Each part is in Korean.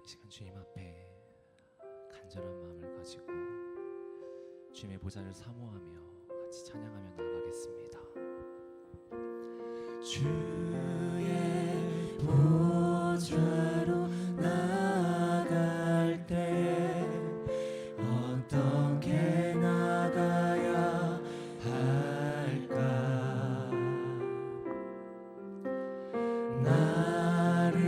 시간 주님 앞에 간절한 마음을 가지고 주님의 보좌를 사모하며 같이 찬양하며 나아가겠습니다. 주의 보좌로 나아갈 때에 어떻게 나가야 할까? 나를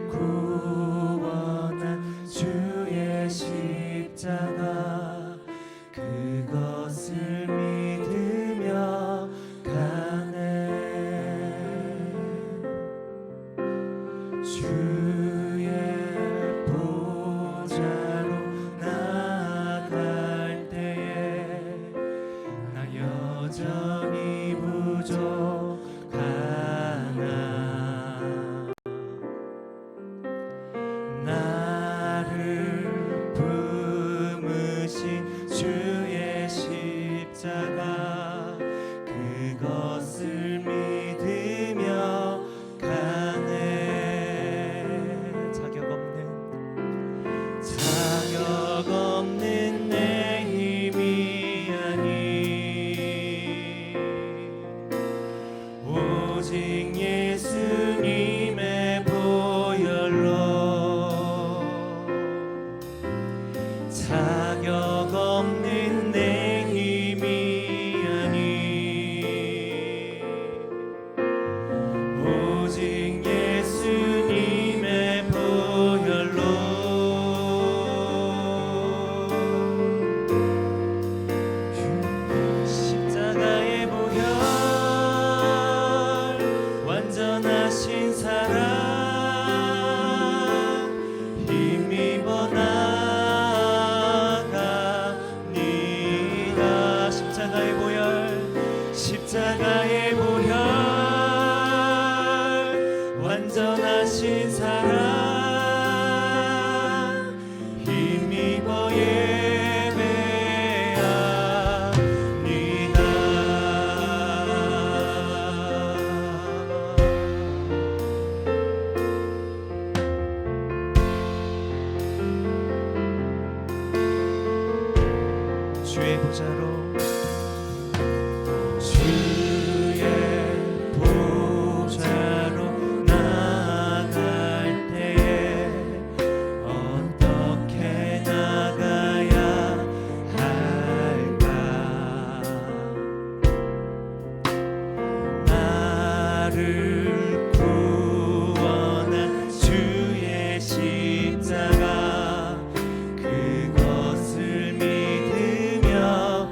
구원한 주의 십자가 그것을 믿으며 가네. 주의 보좌로 나아갈 때에 나 여전히 부족하나. 나를 품으신 주의 십자가 그것을 믿으며 가네. 자격 없는 내 힘이 아니 오직 예수님의 보혈로 자격 없는 내 힘이 아니 오직 예수님의 보혈로 십자가의 보혈 완전하신 사랑 힘입어 나아갑니다. 십자가의 보혈 완전하신 사랑 힘입어 예배합니다. 주의 보좌로 나아갈 때에 어떻게 나가야 할까? 나를 구원한 주의 십자가 그것을 믿으며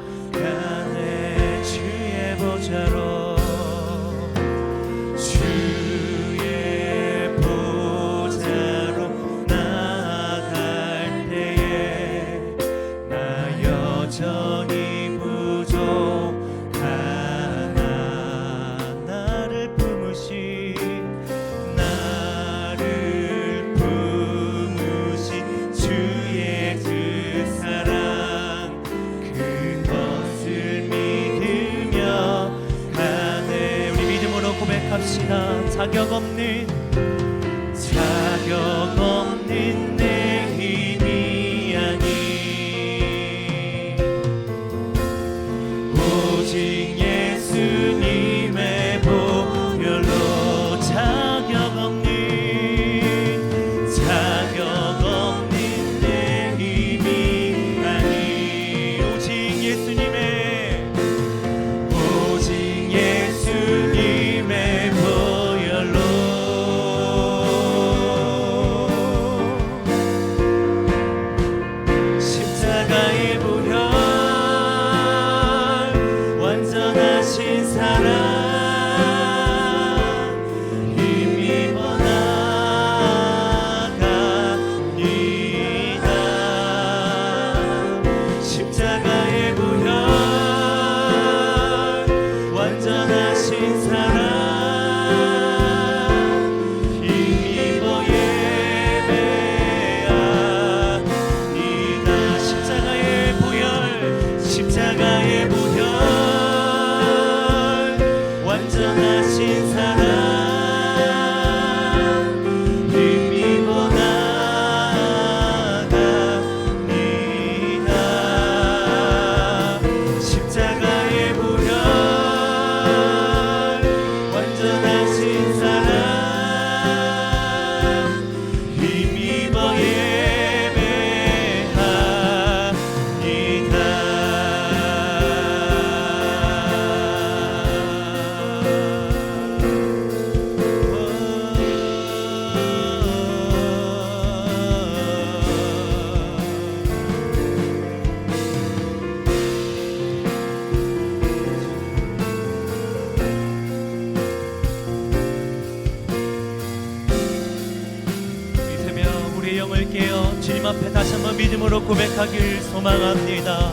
우리의 영을 깨어 주님 앞에 다시 한번 믿음으로 고백하길 소망합니다.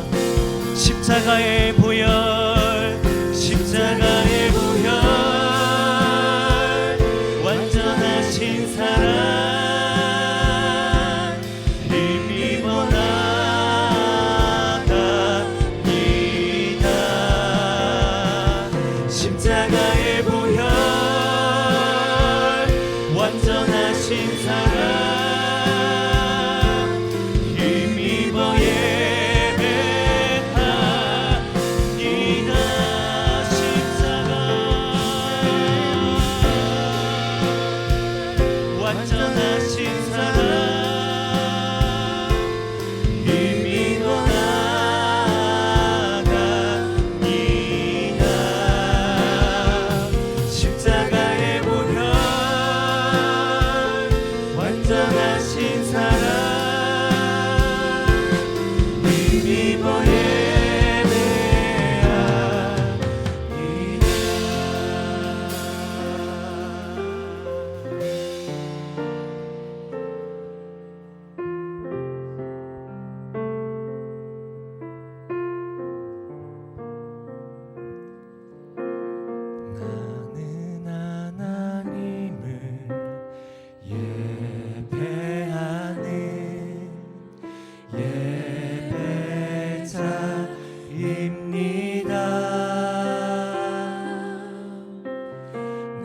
십자가의 보혈, 십자가의 보혈, 완전하신 사랑 힘입어 나갑니다. 십자가의 보혈, 완전하신 사랑 힘입어 완전하신 사랑 힘입어 나갑니다. 십자가의 보혈, 완전하신 사랑 힘입어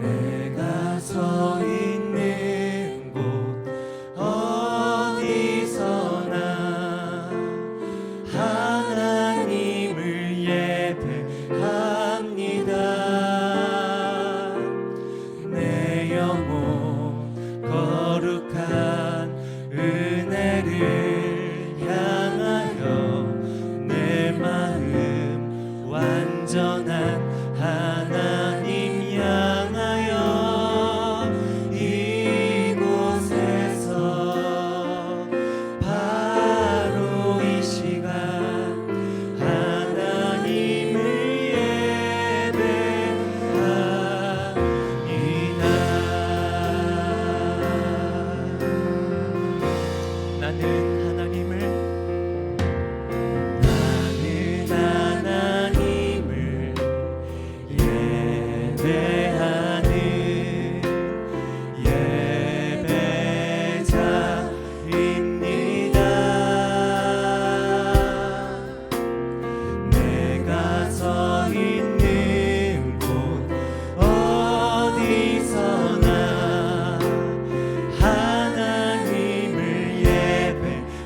내가 서 있는 곳 어디서나 하나님을 예배합니다. 내 영혼 거룩한 은혜를 향하여 내 마음 완전한 하나님 향하여 이곳에서 바로 이 시간 하나님을 예배합니다. 나는 하나님을 예배하는 예배자입니다. 내가 서 있는 곳 어디서나 하나님을 예배합니다.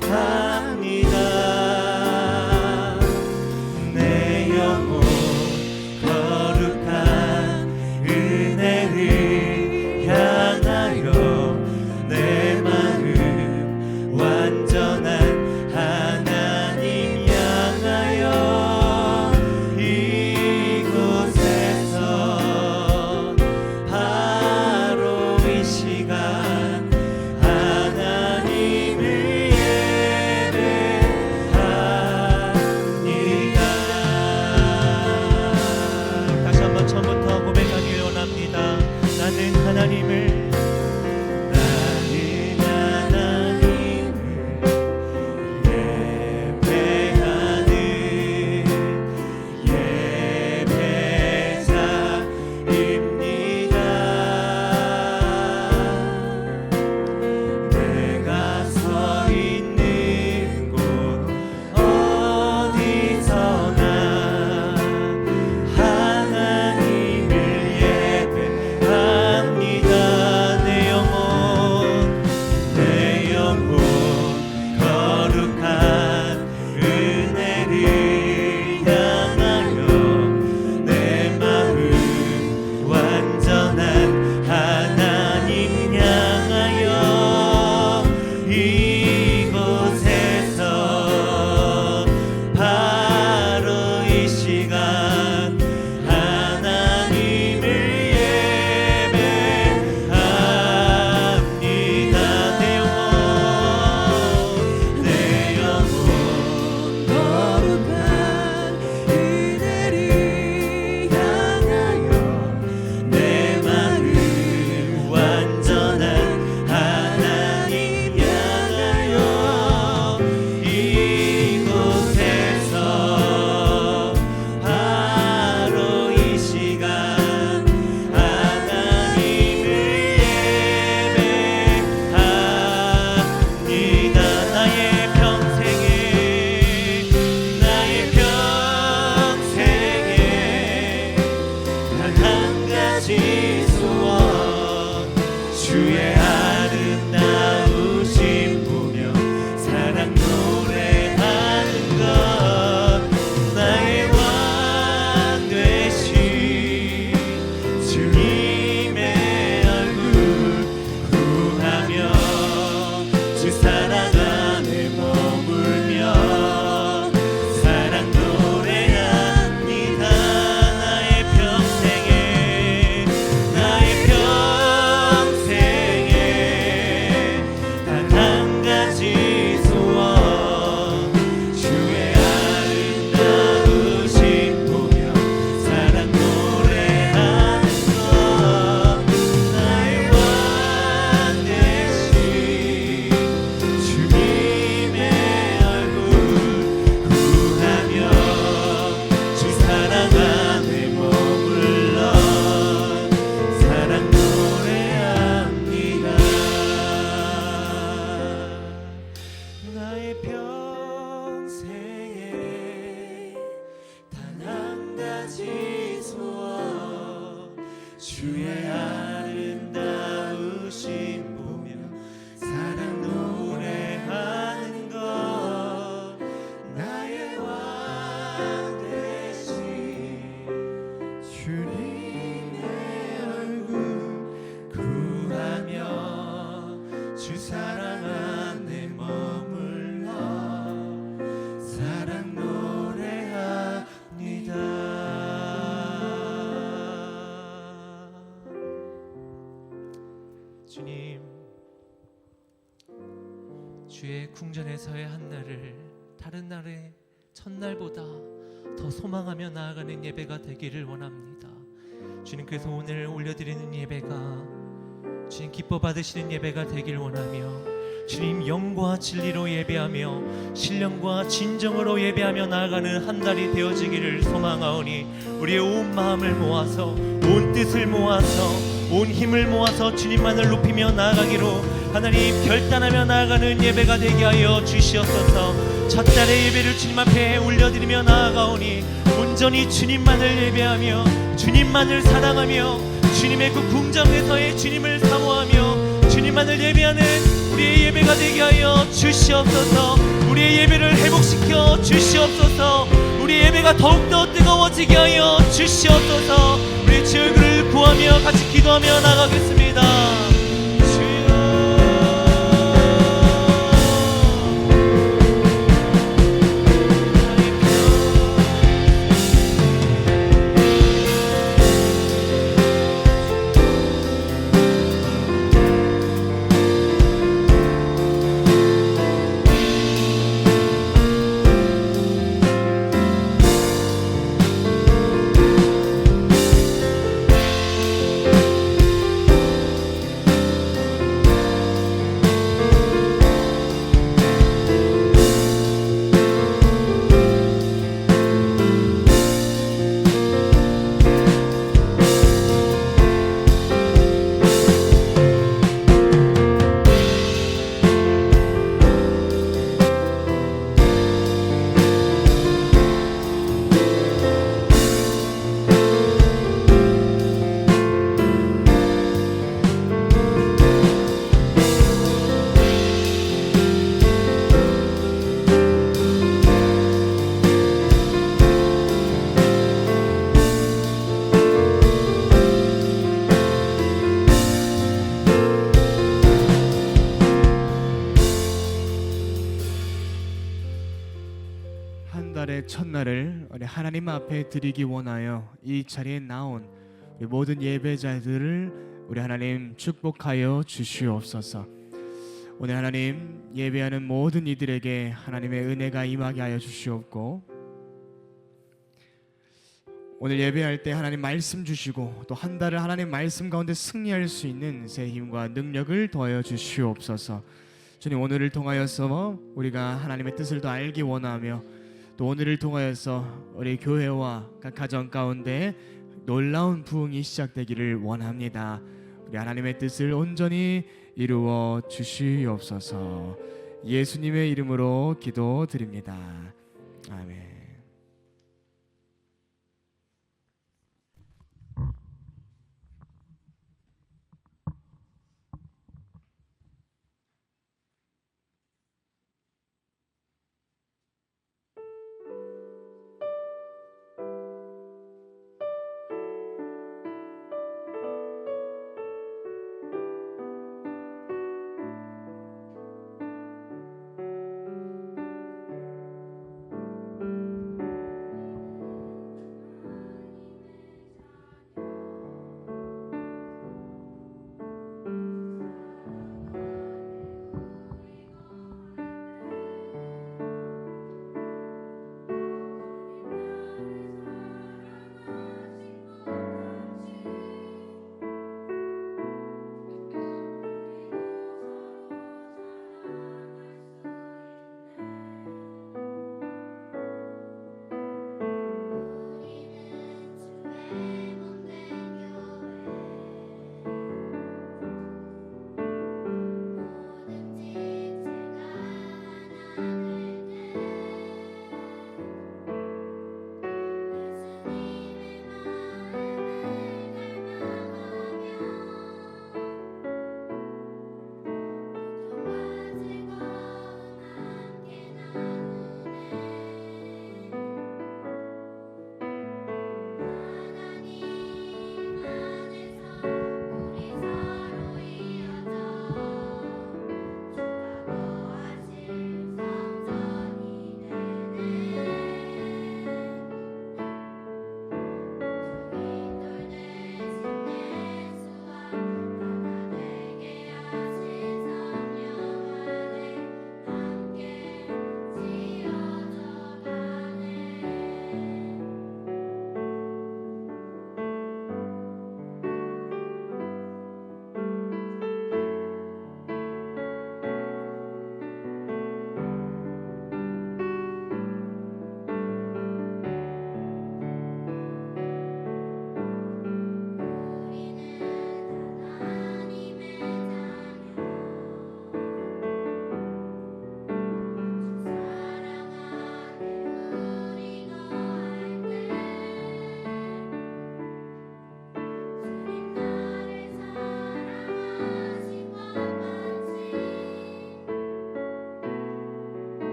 주의 궁전에서의 한날을 다른 날의 첫날보다 더 소망하며 나아가는 예배가 되기를 원합니다. 주님, 그래서 오늘 올려드리는 예배가 주님 기뻐 받으시는 예배가 되길 원하며, 주님 영과 진리로 예배하며 신령과 진정으로 예배하며 나아가는 한 달이 되어지기를 소망하오니, 우리의 온 마음을 모아서, 온 뜻을 모아서, 온 힘을 모아서 주님만을 높이며 나아가기로 하나님 결단하며 나아가는 예배가 되게 하여 주시옵소서. 첫 달의 예배를 주님 앞에 올려드리며 나아가오니 온전히 주님만을 예배하며 주님만을 사랑하며 주님의 그 궁정에서의 주님을 사모하며 주님만을 예배하는 우리의 예배가 되게 하여 주시옵소서. 우리의 예배를 회복시켜 주시옵소서. 우리의 예배가 더욱더 뜨거워지게 하여 주시옵소서. 우리 주의 얼굴을 구하며 같이 기도하며 나가겠습니다. 한 달의 첫날을 우리 하나님 앞에 드리기 원하여 이 자리에 나온 우리 모든 예배자들을 우리 하나님 축복하여 주시옵소서. 오늘 하나님 예배하는 모든 이들에게 하나님의 은혜가 임하게 하여 주시옵고, 오늘 예배할 때 하나님 말씀 주시고 또 한 달을 하나님 말씀 가운데 승리할 수 있는 새 힘과 능력을 더하여 주시옵소서. 주님, 오늘을 통하여서 우리가 하나님의 뜻을 더 알기 원하며, 또 오늘을 통하여서 우리 교회와 각 가정 가운데 놀라운 부흥이 시작되기를 원합니다. 우리 하나님의 뜻을 온전히 이루어 주시옵소서. 예수님의 이름으로 기도드립니다. 아멘.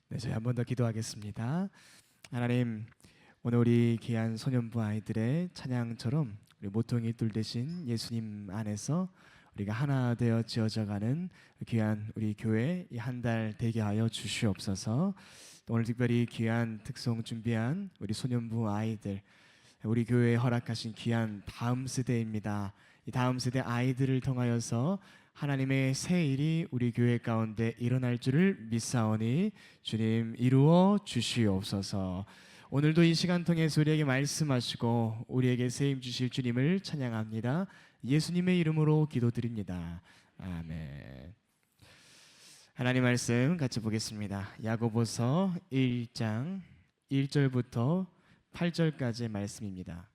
네, 저희 한 번 더 기도하겠습니다. 하나님, 오늘 우리 귀한 소년부 아이들의 찬양처럼 우리 모퉁이 둘 되신 예수님 안에서 우리가 하나 되어 지어져가는 귀한 우리 교회 이 한 달 되게 하여 주시옵소서. 또 오늘 특별히 귀한 특송 준비한 우리 소년부 아이들, 우리 교회에 허락하신 귀한 다음 세대입니다. 이 다음 세대 아이들을 통하여서 하나님의 새 일이 우리 교회 가운데 일어날 줄을 믿사오니 주님 이루어 주시옵소서. 오늘도 이 시간 통해서 우리에게 말씀하시고 우리에게 새 힘 주실 주님을 찬양합니다. 예수님의 이름으로 기도드립니다. 아멘. 하나님 말씀 같이 보겠습니다. 야고보서 1장 1절부터 8절까지의 말씀입니다.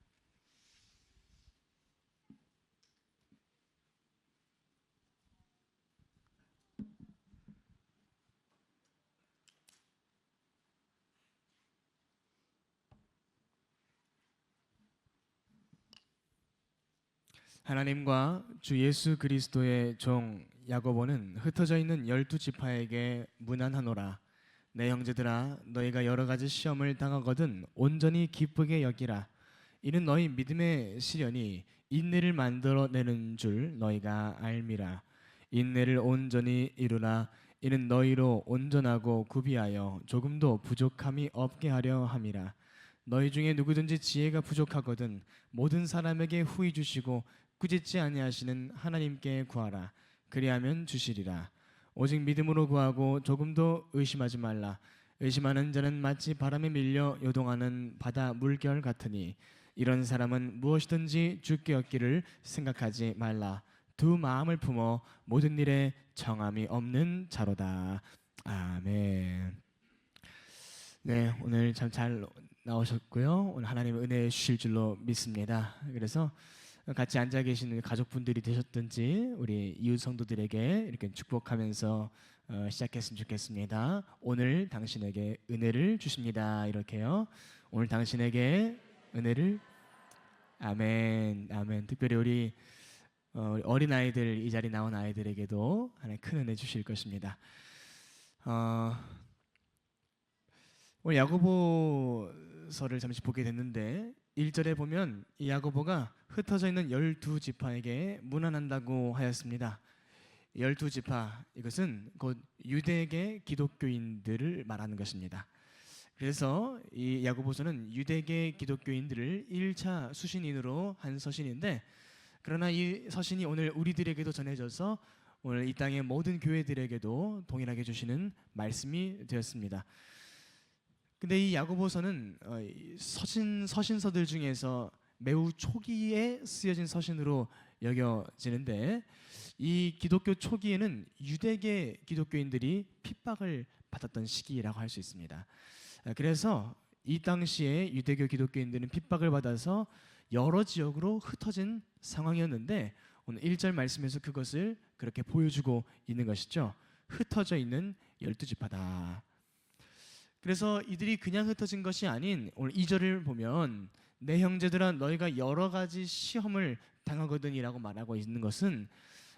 하나님과 주 예수 그리스도의 종 야고보는 흩어져 있는 12지파에게 문안하노라. 내 형제들아, 너희가 여러 가지 시험을 당하거든 온전히 기쁘게 여기라. 이는 너희 믿음의 시련이 인내를 만들어내는 줄 너희가 알미라. 인내를 온전히 이루라. 이는 너희로 온전하고 구비하여 조금도 부족함이 없게 하려 함이라. 너희 중에 누구든지 지혜가 부족하거든 모든 사람에게 후히 주시고 꾸짖지 아니하시는 하나님께 구하라. 그리하면 주시리라. 오직 믿음으로 구하고 조금도 의심하지 말라. 의심하는 자는 마치 바람에 밀려 요동하는 바다 물결 같으니 이런 사람은 무엇이든지 주께 얻기를 생각하지 말라. 두 마음을 품어 모든 일에 정함이 없는 자로다. 아멘. 네, 오늘 참 잘 나오셨고요. 오늘 하나님 은혜 주실 줄로 믿습니다. 그래서 같이 앉아 계시는 가족분들이 되셨든지 우리 이웃 성도들에게 이렇게 축복하면서 시작했으면 좋겠습니다. 오늘 당신에게 은혜를 주십니다. 이렇게요. 오늘 당신에게 은혜를. 아멘. 아멘. 특별히 우리 어린 아이들, 이 자리 나온 아이들에게도 하나님 큰 은혜 주실 것입니다. 오늘 야고보서를 잠시 보게 됐는데 1절에 보면 이 야고보가 흩어져 있는 12지파에게 문안한다고 하였습니다. 12지파, 이것은 곧 유대계 기독교인들을 말하는 것입니다. 그래서 이 야고보서는 유대계 기독교인들을 1차 수신인으로 한 서신인데, 그러나 이 서신이 오늘 우리들에게도 전해져서 오늘 이 땅의 모든 교회들에게도 동일하게 주시는 말씀이 되었습니다. 근데 이 야고보서는 서신서들 중에서 매우 초기에 쓰여진 서신으로 여겨지는데, 이 기독교 초기에는 유대계 기독교인들이 핍박을 받았던 시기라고 할 수 있습니다. 그래서 이 당시에 유대교 기독교인들은 핍박을 받아서 여러 지역으로 흩어진 상황이었는데, 오늘 1절 말씀에서 그것을 그렇게 보여주고 있는 것이죠. 흩어져 있는 12지파다. 그래서 이들이 그냥 흩어진 것이 아닌 오늘 2절을 보면 내 형제들아 너희가 여러 가지 시험을 당하거든이라고 말하고 있는 것은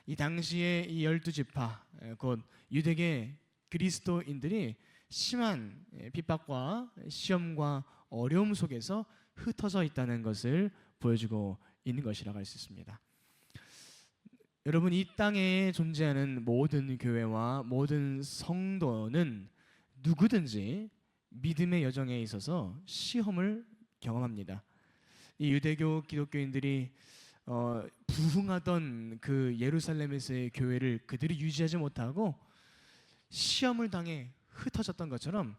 이 당시에 이 12지파 곧 유대계 그리스도인들이 심한 핍박과 시험과 어려움 속에서 흩어져 있다는 것을 보여주고 있는 것이라고 할 수 있습니다. 여러분, 이 땅에 존재하는 모든 교회와 모든 성도는 누구든지 믿음의 여정에 있어서 시험을 경험합니다. 이 유대교 기독교인들이 부흥하던 그 예루살렘에서의 교회를 그들이 유지하지 못하고 시험을 당해 흩어졌던 것처럼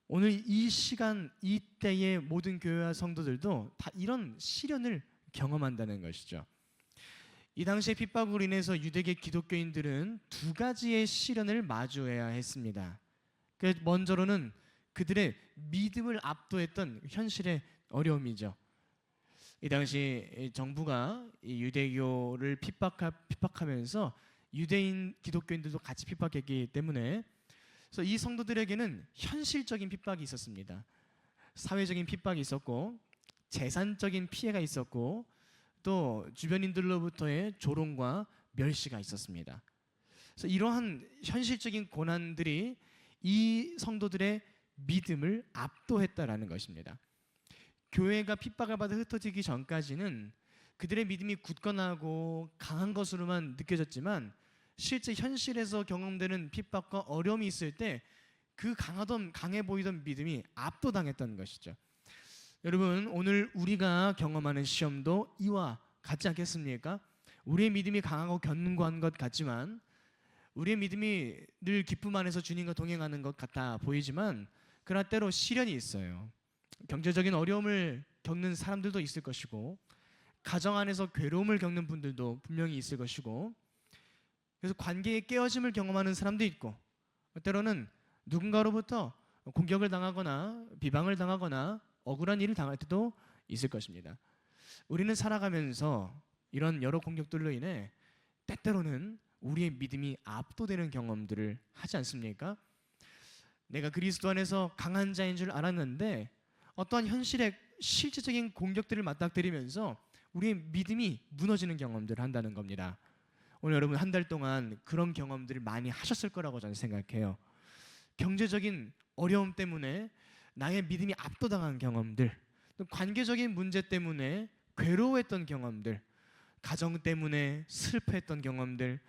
오늘 이 시간 이때의 모든 교회와 성도들도 다 이런 시련을 경험한다는 것이죠. 이 당시의 핍박으로 인해서 유대계 기독교인들은 두 가지의 시련을 마주해야 했습니다. 먼저로는 그들의 믿음을 압도했던 현실의 어려움이죠. 이 당시 정부가 이 유대교를 핍박하면서 유대인 기독교인들도 같이 핍박했기 때문에, 그래서 이 성도들에게는 현실적인 핍박이 있었습니다. 사회적인 핍박이 있었고 재산적인 피해가 있었고 또 주변인들로부터의 조롱과 멸시가 있었습니다. 그래서 이러한 현실적인 고난들이 이 성도들의 믿음을 압도했다라는 것입니다. 교회가 핍박을 받아 흩어지기 전까지는 그들의 믿음이 굳건하고 강한 것으로만 느껴졌지만 실제 현실에서 경험되는 핍박과 어려움이 있을 때 그 강해 보이던 믿음이 압도당했던 것이죠. 여러분, 오늘 우리가 경험하는 시험도 이와 같지 않겠습니까? 우리의 믿음이 강하고 견고한 것 같지만, 우리의 믿음이 늘 기쁨 안에서 주님과 동행하는 것 같아 보이지만, 그러나 때로 시련이 있어요. 경제적인 어려움을 겪는 사람들도 있을 것이고, 가정 안에서 괴로움을 겪는 분들도 분명히 있을 것이고, 그래서 관계의 깨어짐을 경험하는 사람도 있고, 때로는 누군가로부터 공격을 당하거나 비방을 당하거나 억울한 일을 당할 때도 있을 것입니다. 우리는 살아가면서 이런 여러 공격들로 인해 때때로는 우리의 믿음이 압도되는 경험들을 하지 않습니까? 내가 그리스도 안에서 강한 자인 줄 알았는데 어떠한 현실의 실질적인 공격들을 맞닥뜨리면서 우리의 믿음이 무너지는 경험들을 한다는 겁니다. 오늘 여러분 한 달 동안 그런 경험들을 많이 하셨을 거라고 저는 생각해요. 경제적인 어려움 때문에 나의 믿음이 압도당한 경험들, 또 관계적인 문제 때문에 괴로워했던 경험들, 가정 때문에 슬퍼했던 경험들,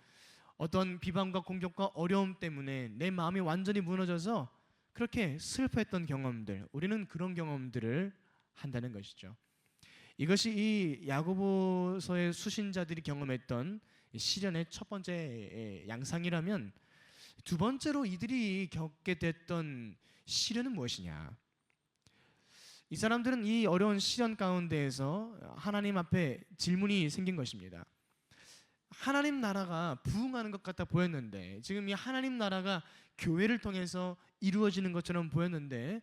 어떤 비방과 공격과 어려움 때문에 내 마음이 완전히 무너져서 그렇게 슬퍼했던 경험들, 우리는 그런 경험들을 한다는 것이죠. 이것이 이 야고보서의 수신자들이 경험했던 시련의 첫 번째 양상이라면, 두 번째로 이들이 겪게 됐던 시련은 무엇이냐? 이 사람들은 이 어려운 시련 가운데에서 하나님 앞에 질문이 생긴 것입니다. 하나님 나라가 부흥하는 것 같아 보였는데, 지금 이 하나님 나라가 교회를 통해서 이루어지는 것처럼 보였는데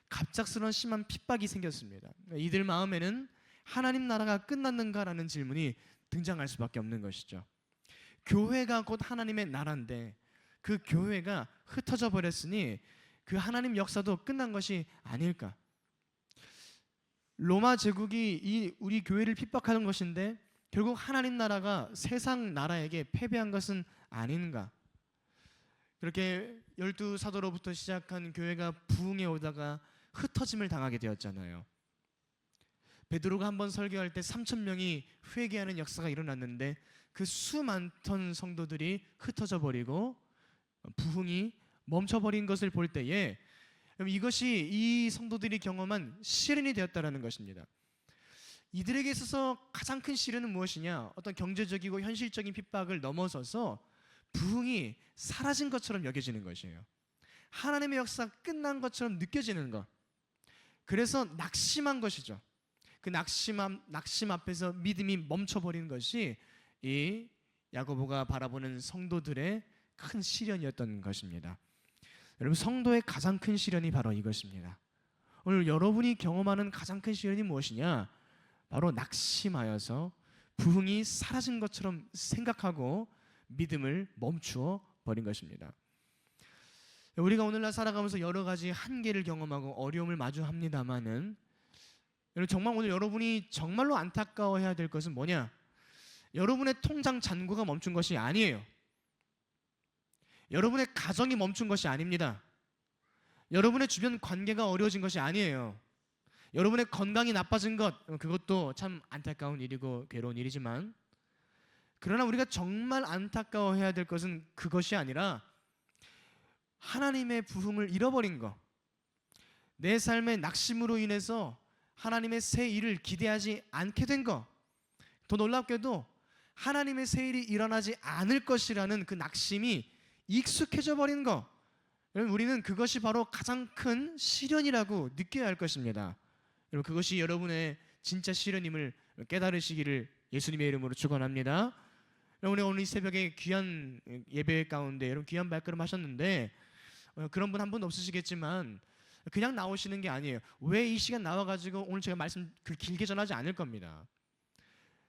갑작스러운 심한 핍박이 생겼습니다. 이들 마음에는 하나님 나라가 끝났는가라는 질문이 등장할 수밖에 없는 것이죠. 교회가 곧 하나님의 나라인데 그 교회가 흩어져 버렸으니 그 하나님 역사도 끝난 것이 아닐까? 로마 제국이 이 우리 교회를 핍박하는 것인데 결국 하나님 나라가 세상 나라에게 패배한 것은 아닌가? 그렇게 12사도로부터 시작한 교회가 부흥해 오다가 흩어짐을 당하게 되었잖아요. 베드로가 한번 설교할 때 3,000명이 회개하는 역사가 일어났는데 그 수많던 성도들이 흩어져 버리고 부흥이 멈춰버린 것을 볼 때에 이것이 이 성도들이 경험한 시련이 되었다라는 것입니다. 이들에게 있어서 가장 큰 시련은 무엇이냐? 어떤 경제적이고 현실적인 핍박을 넘어서서 부흥이 사라진 것처럼 여겨지는 것이에요. 하나님의 역사가 끝난 것처럼 느껴지는 것. 그래서 낙심한 것이죠. 그 낙심 앞에서 믿음이 멈춰버리는 것이 이 야고보가 바라보는 성도들의 큰 시련이었던 것입니다. 여러분, 성도의 가장 큰 시련이 바로 이것입니다. 오늘 여러분이 경험하는 가장 큰 시련이 무엇이냐? 바로 낙심하여서 부흥이 사라진 것처럼 생각하고 믿음을 멈추어 버린 것입니다. 우리가 오늘날 살아가면서 여러 가지 한계를 경험하고 어려움을 마주합니다마는, 정말 오늘 여러분이 정말로 안타까워해야 될 것은 뭐냐? 여러분의 통장 잔고가 멈춘 것이 아니에요. 여러분의 가정이 멈춘 것이 아닙니다. 여러분의 주변 관계가 어려워진 것이 아니에요. 여러분의 건강이 나빠진 것, 그것도 참 안타까운 일이고 괴로운 일이지만, 그러나 우리가 정말 안타까워해야 될 것은 그것이 아니라 하나님의 부흥을 잃어버린 것, 내 삶의 낙심으로 인해서 하나님의 새 일을 기대하지 않게 된 것, 더 놀랍게도 하나님의 새 일이 일어나지 않을 것이라는 그 낙심이 익숙해져 버린 것, 우리는 그것이 바로 가장 큰 시련이라고 느껴야 할 것입니다. 여러분, 그것이 여러분의 진짜 시련임을 깨달으시기를 예수님의 이름으로 축원합니다. 여러분, 오늘 이 새벽에 귀한 예배 가운데 여러분 귀한 발걸음 하셨는데, 그런 분 한 분 없으시겠지만 그냥 나오시는 게 아니에요. 왜 이 시간 나와가지고 오늘 제가 말씀 길게 전하지 않을 겁니다.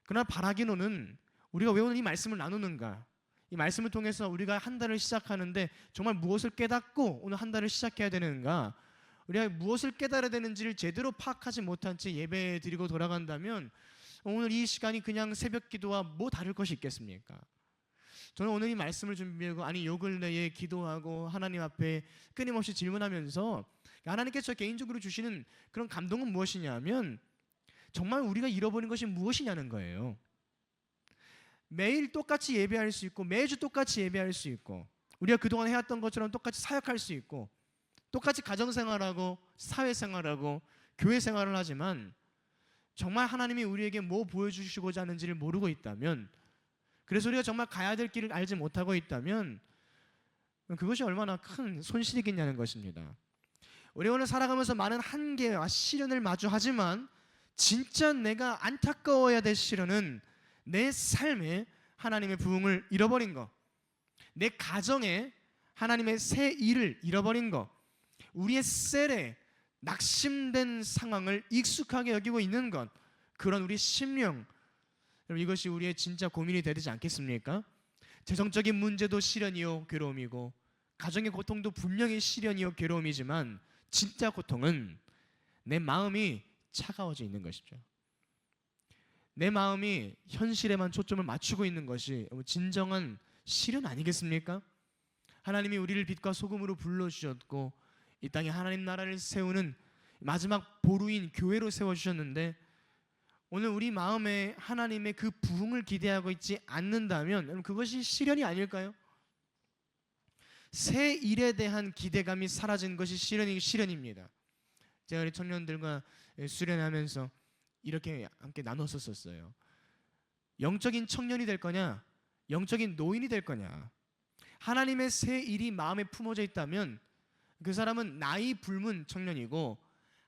그러나 바라기로는 우리가 왜 오늘 이 말씀을 나누는가, 이 말씀을 통해서 우리가 한 달을 시작하는데 정말 무엇을 깨닫고 오늘 한 달을 시작해야 되는가, 우리가 무엇을 깨달아야 되는지를 제대로 파악하지 못한 채 예배 드리고 돌아간다면 오늘 이 시간이 그냥 새벽 기도와 뭐 다를 것이 있겠습니까? 저는 오늘 이 말씀을 준비하고 요 근래에 기도하고 하나님 앞에 끊임없이 질문하면서 하나님께서 저 개인적으로 주시는 그런 감동은 무엇이냐 하면 정말 우리가 잃어버린 것이 무엇이냐는 거예요. 매일 똑같이 예배할 수 있고 매주 똑같이 예배할 수 있고 우리가 그동안 해왔던 것처럼 똑같이 사역할 수 있고 똑같이 가정생활하고 사회생활하고 교회생활을 하지만 정말 하나님이 우리에게 뭐 보여주시고자 하는지를 모르고 있다면, 그래서 우리가 정말 가야 될 길을 알지 못하고 있다면 그것이 얼마나 큰 손실이겠냐는 것입니다. 우리 오늘 살아가면서 많은 한계와 시련을 마주하지만 진짜 내가 안타까워야 될 시련은 내 삶에 하나님의 부흥을 잃어버린 것, 내 가정에 하나님의 새 일을 잃어버린 것, 우리의 셀에 낙심된 상황을 익숙하게 여기고 있는 것, 그런 우리 심령, 이것이 우리의 진짜 고민이 되지 않겠습니까? 재정적인 문제도 시련이요 괴로움이고 가정의 고통도 분명히 시련이요 괴로움이지만 진짜 고통은 내 마음이 차가워져 있는 것이죠. 내 마음이 현실에만 초점을 맞추고 있는 것이 진정한 시련 아니겠습니까? 하나님이 우리를 빛과 소금으로 불러주셨고 이 땅에 하나님 나라를 세우는 마지막 보루인 교회로 세워주셨는데 오늘 우리 마음에 하나님의 그 부흥을 기대하고 있지 않는다면 그것이 시련이 아닐까요? 새 일에 대한 기대감이 사라진 것이 시련입니다. 제가 우리 청년들과 수련하면서 이렇게 함께 나눴었어요. 영적인 청년이 될 거냐, 영적인 노인이 될 거냐. 하나님의 새 일이 마음에 품어져 있다면 그 사람은 나이 불문 청년이고,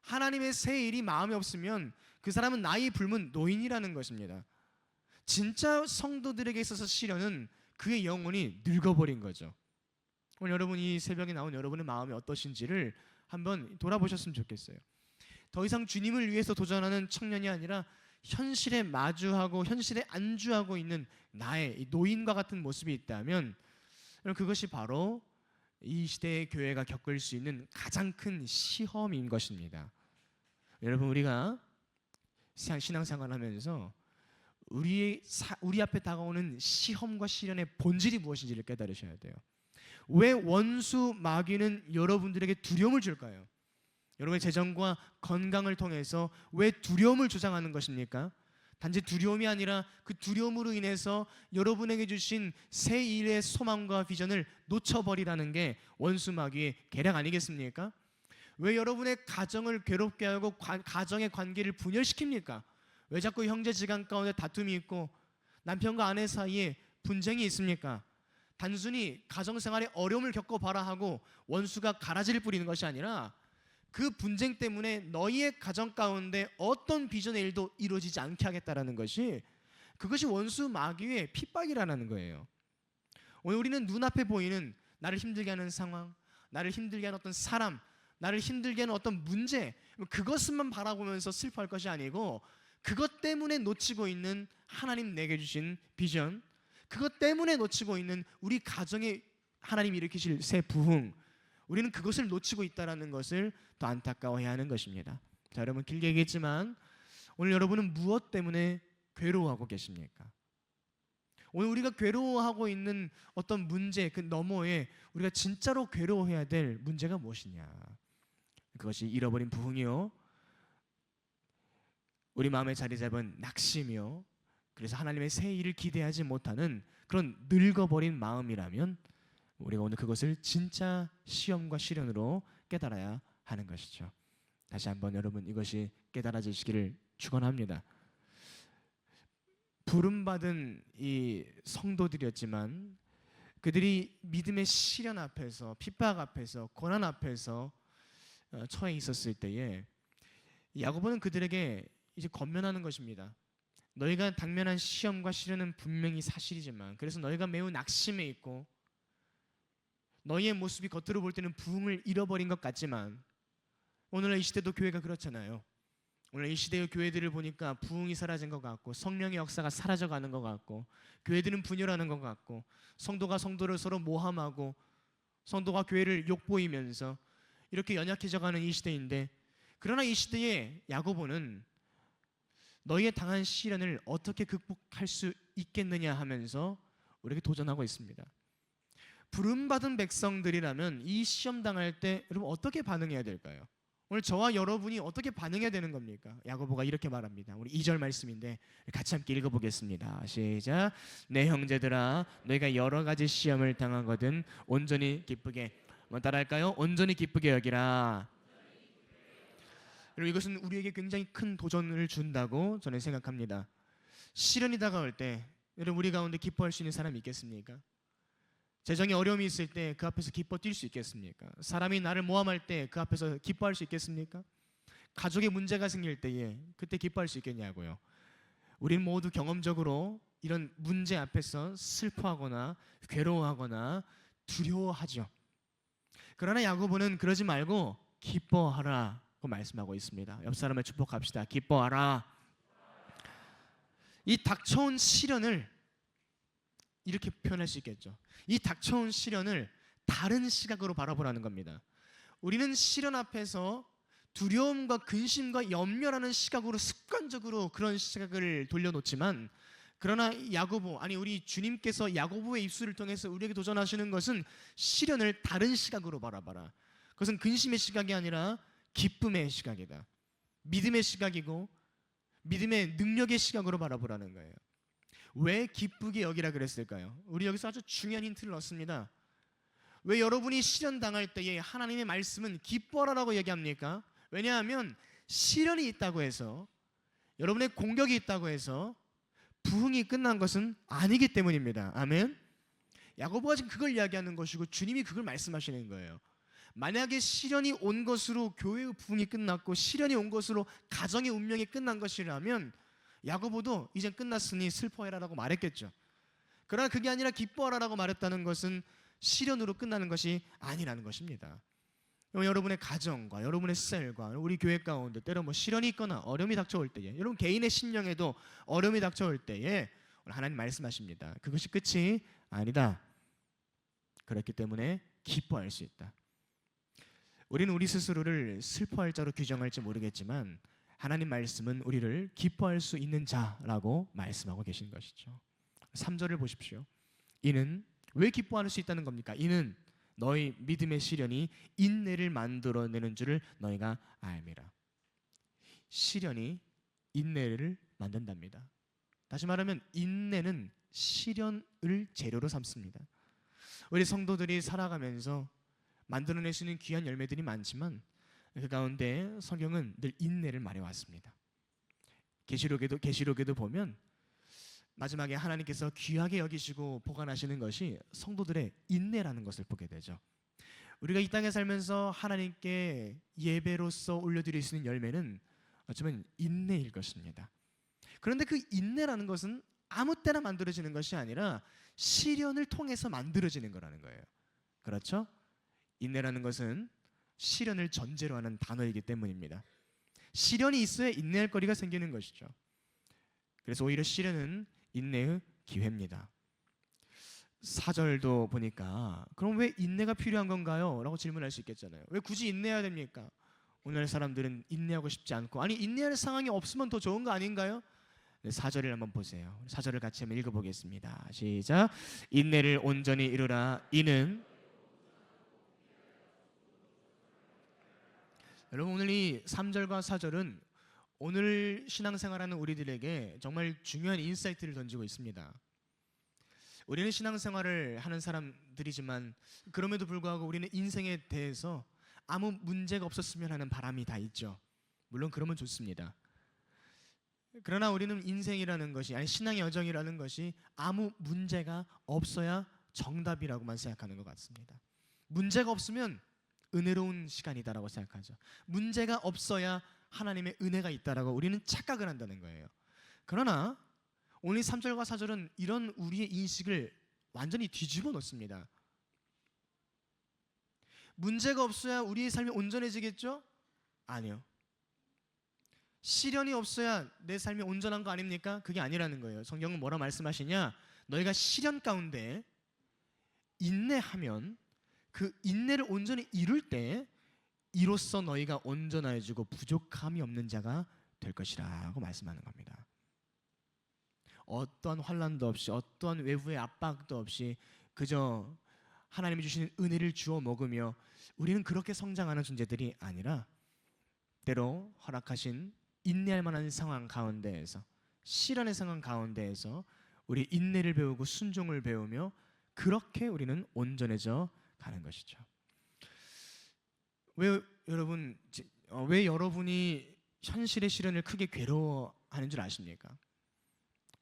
하나님의 새 일이 마음에 없으면 그 사람은 나이 불문 노인이라는 것입니다. 진짜 성도들에게 있어서 시련은 그의 영혼이 늙어버린 거죠. 오늘 여러분이 이 새벽에 나온 여러분의 마음이 어떠신지를 한번 돌아보셨으면 좋겠어요. 더 이상 주님을 위해서 도전하는 청년이 아니라 현실에 마주하고 현실에 안주하고 있는 나의 노인과 같은 모습이 있다면 그것이 바로 이 시대의 교회가 겪을 수 있는 가장 큰 시험인 것입니다. 여러분, 우리가 신앙생활을 하면서 우리 앞에 다가오는 시험과 시련의 본질이 무엇인지를 깨달으셔야 돼요. 왜 원수 마귀는 여러분들에게 두려움을 줄까요? 여러분의 재정과 건강을 통해서 왜 두려움을 조장하는 것입니까? 단지 두려움이 아니라 그 두려움으로 인해서 여러분에게 주신 새 일의 소망과 비전을 놓쳐버리라는 게 원수 마귀의 계략 아니겠습니까? 왜 여러분의 가정을 괴롭게 하고 가정의 관계를 분열시킵니까? 왜 자꾸 형제지간 가운데 다툼이 있고 남편과 아내 사이에 분쟁이 있습니까? 단순히 가정생활에 어려움을 겪어봐라 하고 원수가 가라지를 뿌리는 것이 아니라 그 분쟁 때문에 너희의 가정 가운데 어떤 비전의 일도 이루어지지 않게 하겠다라는 것이, 그것이 원수 마귀의 핍박이라는 거예요. 오늘 우리는 눈앞에 보이는 나를 힘들게 하는 상황, 나를 힘들게 하는 어떤 사람, 나를 힘들게 하는 어떤 문제, 그것만 바라보면서 슬퍼할 것이 아니고 그것 때문에 놓치고 있는 하나님 내게 주신 비전, 그것 때문에 놓치고 있는 우리 가정에 하나님이 일으키실 새 부흥, 우리는 그것을 놓치고 있다는 것을 더 안타까워해야 하는 것입니다. 자, 여러분, 길게 얘기했지만 오늘 여러분은 무엇 때문에 괴로워하고 계십니까? 오늘 우리가 괴로워하고 있는 어떤 문제 그 너머에 우리가 진짜로 괴로워해야 될 문제가 무엇이냐? 그것이 잃어버린 부흥이요, 우리 마음에 자리 잡은 낙심이요, 그래서 하나님의 새 일을 기대하지 못하는 그런 늙어버린 마음이라면 우리가 오늘 그것을 진짜 시험과 시련으로 깨달아야 하는 것이죠. 다시 한번 여러분, 이것이 깨달아지시기를 축원합니다. 부름받은 이 성도들이었지만 그들이 믿음의 시련 앞에서, 핍박 앞에서, 고난 앞에서 처해 있었을 때에 야고보는 그들에게 이제 권면하는 것입니다. 너희가 당면한 시험과 시련은 분명히 사실이지만, 그래서 너희가 매우 낙심해 있고 너희의 모습이 겉으로 볼 때는 부흥을 잃어버린 것 같지만, 오늘날 이 시대도 교회가 그렇잖아요. 오늘 이 시대의 교회들을 보니까 부흥이 사라진 것 같고 성령의 역사가 사라져가는 것 같고 교회들은 분열하는 것 같고 성도가 성도를 서로 모함하고 성도가 교회를 욕보이면서 이렇게 연약해져가는 이 시대인데, 그러나 이 시대에 야고보는 너희의 당한 시련을 어떻게 극복할 수 있겠느냐 하면서 우리에게 도전하고 있습니다. 부름받은 백성들이라면 이 시험 당할 때 여러분 어떻게 반응해야 될까요? 오늘 저와 여러분이 어떻게 반응해야 되는 겁니까? 야고보가 이렇게 말합니다. 우리 2절 말씀인데 같이 함께 읽어보겠습니다. 시작. 내 형제들아 너희가 여러 가지 시험을 당하거든 온전히 기쁘게, 한번 따라할까요? 온전히 기쁘게 여기라. 여러분 이것은 우리에게 굉장히 큰 도전을 준다고 저는 생각합니다. 시련이 다가올 때 여러분 우리 가운데 기뻐할 수 있는 사람이 있겠습니까? 재정에 어려움이 있을 때 그 앞에서 기뻐 뛸 수 있겠습니까? 사람이 나를 모함할 때 그 앞에서 기뻐할 수 있겠습니까? 가족에 문제가 생길 때에 그때 기뻐할 수 있겠냐고요. 우리는 모두 경험적으로 이런 문제 앞에서 슬퍼하거나 괴로워하거나 두려워하죠. 그러나 야고보는 그러지 말고 기뻐하라고 말씀하고 있습니다. 옆 사람을 축복합시다. 기뻐하라. 이 닥쳐온 시련을 이렇게 표현할 수 있겠죠. 이 닥쳐온 시련을 다른 시각으로 바라보라는 겁니다. 우리는 시련 앞에서 두려움과 근심과 염려라는 시각으로 습관적으로 그런 시각을 돌려놓지만, 그러나 야고보, 아니 우리 주님께서 야고보의 입술을 통해서 우리에게 도전하시는 것은 시련을 다른 시각으로 바라봐라. 그것은 근심의 시각이 아니라 기쁨의 시각이다. 믿음의 시각이고 믿음의 능력의 시각으로 바라보라는 거예요. 왜 기쁘게 여기라 그랬을까요? 우리 여기서 아주 중요한 힌트를 얻습니다. 왜 여러분이 시련 당할 때에 하나님의 말씀은 기뻐하라고 얘기합니까? 왜냐하면 시련이 있다고 해서, 여러분의 공격이 있다고 해서 부흥이 끝난 것은 아니기 때문입니다. 아멘. 야고보가 지금 그걸 이야기하는 것이고 주님이 그걸 말씀하시는 거예요. 만약에 시련이 온 것으로 교회의 부흥이 끝났고 시련이 온 것으로 가정의 운명이 끝난 것이라면 야고보도 이젠 끝났으니 슬퍼해라라고 말했겠죠. 그러나 그게 아니라 기뻐하라라고 말했다는 것은 시련으로 끝나는 것이 아니라는 것입니다. 여러분의 가정과 여러분의 셀과 우리 교회 가운데 때로 시련이 있거나 어려움이 닥쳐올 때에, 여러분 개인의 심령에도 어려움이 닥쳐올 때에 하나님 말씀하십니다. 그것이 끝이 아니다. 그렇기 때문에 기뻐할 수 있다. 우리는 우리 스스로를 슬퍼할 자로 규정할지 모르겠지만 하나님 말씀은 우리를 기뻐할 수 있는 자라고 말씀하고 계신 것이죠. 3절을 보십시오. 이는 왜 기뻐할 수 있다는 겁니까? 이는 너희 믿음의 시련이 인내를 만들어내는 줄을 너희가 알미라. 시련이 인내를 만든답니다. 다시 말하면 인내는 시련을 재료로 삼습니다. 우리 성도들이 살아가면서 만들어낼 수 있는 귀한 열매들이 많지만 그 가운데 성경은 늘 인내를 말해왔습니다. 계시록에도 보면 마지막에 하나님께서 귀하게 여기시고 보관하시는 것이 성도들의 인내라는 것을 보게 되죠. 우리가 이 땅에 살면서 하나님께 예배로서 올려드릴 수 있는 열매는 어쩌면 인내일 것입니다. 그런데 그 인내라는 것은 아무 때나 만들어지는 것이 아니라 시련을 통해서 만들어지는 거라는 거예요. 그렇죠? 인내라는 것은 시련을 전제로 하는 단어이기 때문입니다. 시련이 있어야 인내할 거리가 생기는 것이죠. 그래서 오히려 시련은 인내의 기회입니다. 4절도 보니까 그럼 왜 인내가 필요한 건가요? 라고 질문할 수 있겠잖아요. 왜 굳이 인내해야 됩니까? 오늘 사람들은 인내하고 싶지 않고, 아니 인내할 상황이 없으면 더 좋은 거 아닌가요? 4절을 한번 보세요. 4절을 같이 한번 읽어보겠습니다. 시작. 인내를 온전히 이루라. 이는, 여러분 오늘 이 3절과 4절은 오늘 신앙생활하는 우리들에게 정말 중요한 인사이트를 던지고 있습니다. 우리는 신앙생활을 하는 사람들이지만 그럼에도 불구하고 우리는 인생에 대해서 아무 문제가 없었으면 하는 바람이 다 있죠. 물론 그러면 좋습니다. 그러나 우리는 인생이라는 것이, 아니 신앙의 여정이라는 것이 아무 문제가 없어야 정답이라고만 생각하는 것 같습니다. 문제가 없으면 은혜로운 시간이다라고 생각하죠. 문제가 없어야 하나님의 은혜가 있다라고 우리는 착각을 한다는 거예요. 그러나 오늘 3절과 4절은 이런 우리의 인식을 완전히 뒤집어 놓습니다. 문제가 없어야 우리의 삶이 온전해지겠죠? 아니요. 시련이 없어야 내 삶이 온전한 거 아닙니까? 그게 아니라는 거예요. 성경은 뭐라 말씀하시냐? 너희가 시련 가운데 인내하면 그 인내를 온전히 이룰 때 이로써 너희가 온전해지고 부족함이 없는 자가 될 것이라고 말씀하는 겁니다. 어떠한 환난도 없이 어떠한 외부의 압박도 없이 그저 하나님이 주시는 은혜를 주워 먹으며 우리는 그렇게 성장하는 존재들이 아니라 때로 허락하신 인내할 만한 상황 가운데에서 시련의 상황 가운데에서 우리 인내를 배우고 순종을 배우며 그렇게 우리는 온전해져 가는 것이죠. 왜 여러분이 현실의 시련을 크게 괴로워하는 줄 아십니까?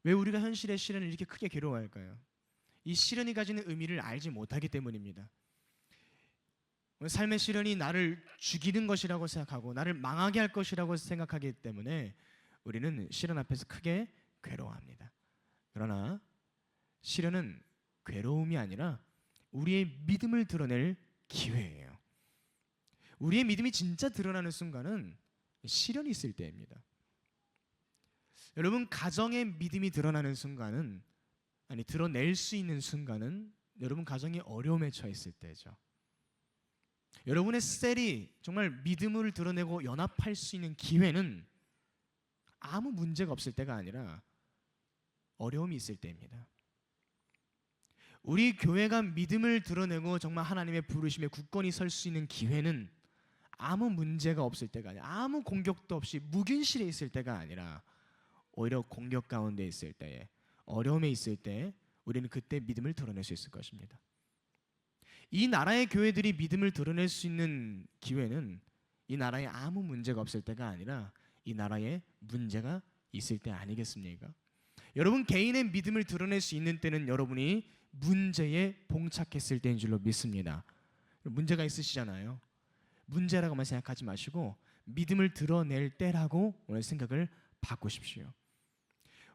왜 우리가 현실의 시련을 이렇게 크게 괴로워할까요? 이 시련이 가지는 의미를 알지 못하기 때문입니다. 삶의 시련이 나를 죽이는 것이라고 생각하고 나를 망하게 할 것이라고 생각하기 때문에 우리는 시련 앞에서 크게 괴로워합니다. 그러나 시련은 괴로움이 아니라 우리의 믿음을 드러낼 기회예요. 우리의 믿음이 진짜 드러나는 순간은 시련이 있을 때입니다. 여러분, 가정의 믿음이 드러나는 순간은, 드러낼 수 있는 순간은 여러분 가정이 어려움에 처했을 때죠. 여러분의 셀이 정말 믿음을 드러내고 연합할 수 있는 기회는 아무 문제가 없을 때가 아니라 어려움이 있을 때입니다. 우리 교회가 믿음을 드러내고 정말 하나님의 부르심에 굳건히 설 수 있는 기회는 아무 문제가 없을 때가 아니라 아무 공격도 없이 무균실에 있을 때가 아니라 오히려 공격 가운데 있을 때에 어려움에 있을 때 우리는 그때 믿음을 드러낼 수 있을 것입니다. 이 나라의 교회들이 믿음을 드러낼 수 있는 기회는 이 나라에 아무 문제가 없을 때가 아니라 이 나라에 문제가 있을 때 아니겠습니까? 여러분 개인의 믿음을 드러낼 수 있는 때는 여러분이 문제에 봉착했을 때인 줄로 믿습니다. 문제가 있으시잖아요. 문제라고만 생각하지 마시고 믿음을 드러낼 때라고 오늘 생각을 바꾸십시오.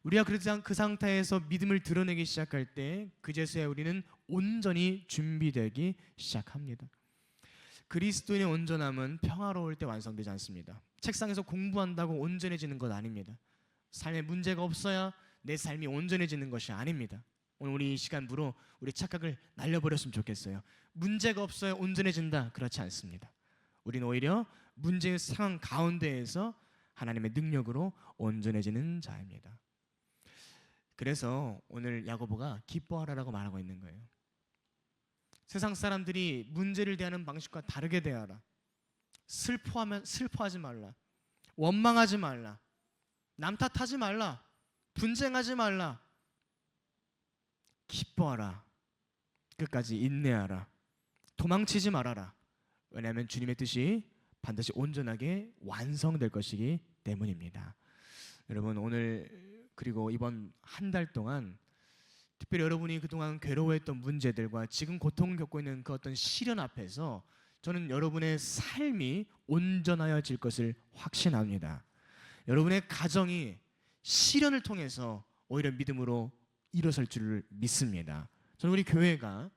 우리가 그 상태에서 믿음을 드러내기 시작할 때 그제서야 우리는 온전히 준비되기 시작합니다. 그리스도인의 온전함은 평화로울 때 완성되지 않습니다. 책상에서 공부한다고 온전해지는 것 아닙니다. 삶에 문제가 없어야 내 삶이 온전해지는 것이 아닙니다. 오늘 우리 이 시간부로 우리 착각을 날려버렸으면 좋겠어요. 문제가 없어야 온전해진다, 그렇지 않습니다. 우리는 오히려 문제의 상황 가운데에서 하나님의 능력으로 온전해지는 자입니다. 그래서 오늘 야고보가 기뻐하라라고 말하고 있는 거예요. 세상 사람들이 문제를 대하는 방식과 다르게 대하라. 슬퍼하지 말라. 원망하지 말라. 남 탓하지 말라. 분쟁하지 말라. 기뻐하라. 끝까지 인내하라. 도망치지 말아라. 왜냐하면 주님의 뜻이 반드시 온전하게 완성될 것이기 때문입니다. 여러분 오늘 그리고 이번 한 달 동안 특별히 여러분이 그동안 괴로워했던 문제들과 지금 고통을 겪고 있는 그 어떤 시련 앞에서 저는 여러분의 삶이 온전하여질 것을 확신합니다. 여러분의 가정이 시련을 통해서 오히려 믿음으로 일어설 줄을 믿습니다. 저는 우리 교회가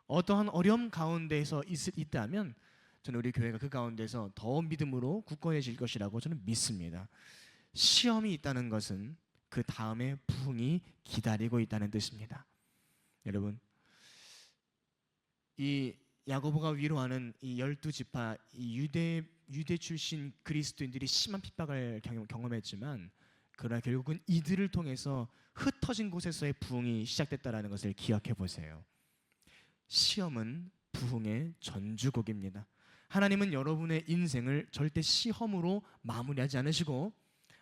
어떠한 어려움 가운데에서 있다면 저는 우리 교회가 그 가운데서 더 믿음으로 굳건해질 것이라고 저는 믿습니다. 시험이 있다는 것은 그 다음에 부흥이 기다리고 있다는 뜻입니다. 여러분, 이 야고보가 위로하는 이 12지파 이 유대 출신 그리스도인들이 심한 핍박을 경험했지만 그러나 결국은 이들을 통해서 흩어진 곳에서의 부흥이 시작됐다는 것을 기억해 보세요. 시험은 부흥의 전주곡입니다. 하나님은 여러분의 인생을 절대 시험으로 마무리하지 않으시고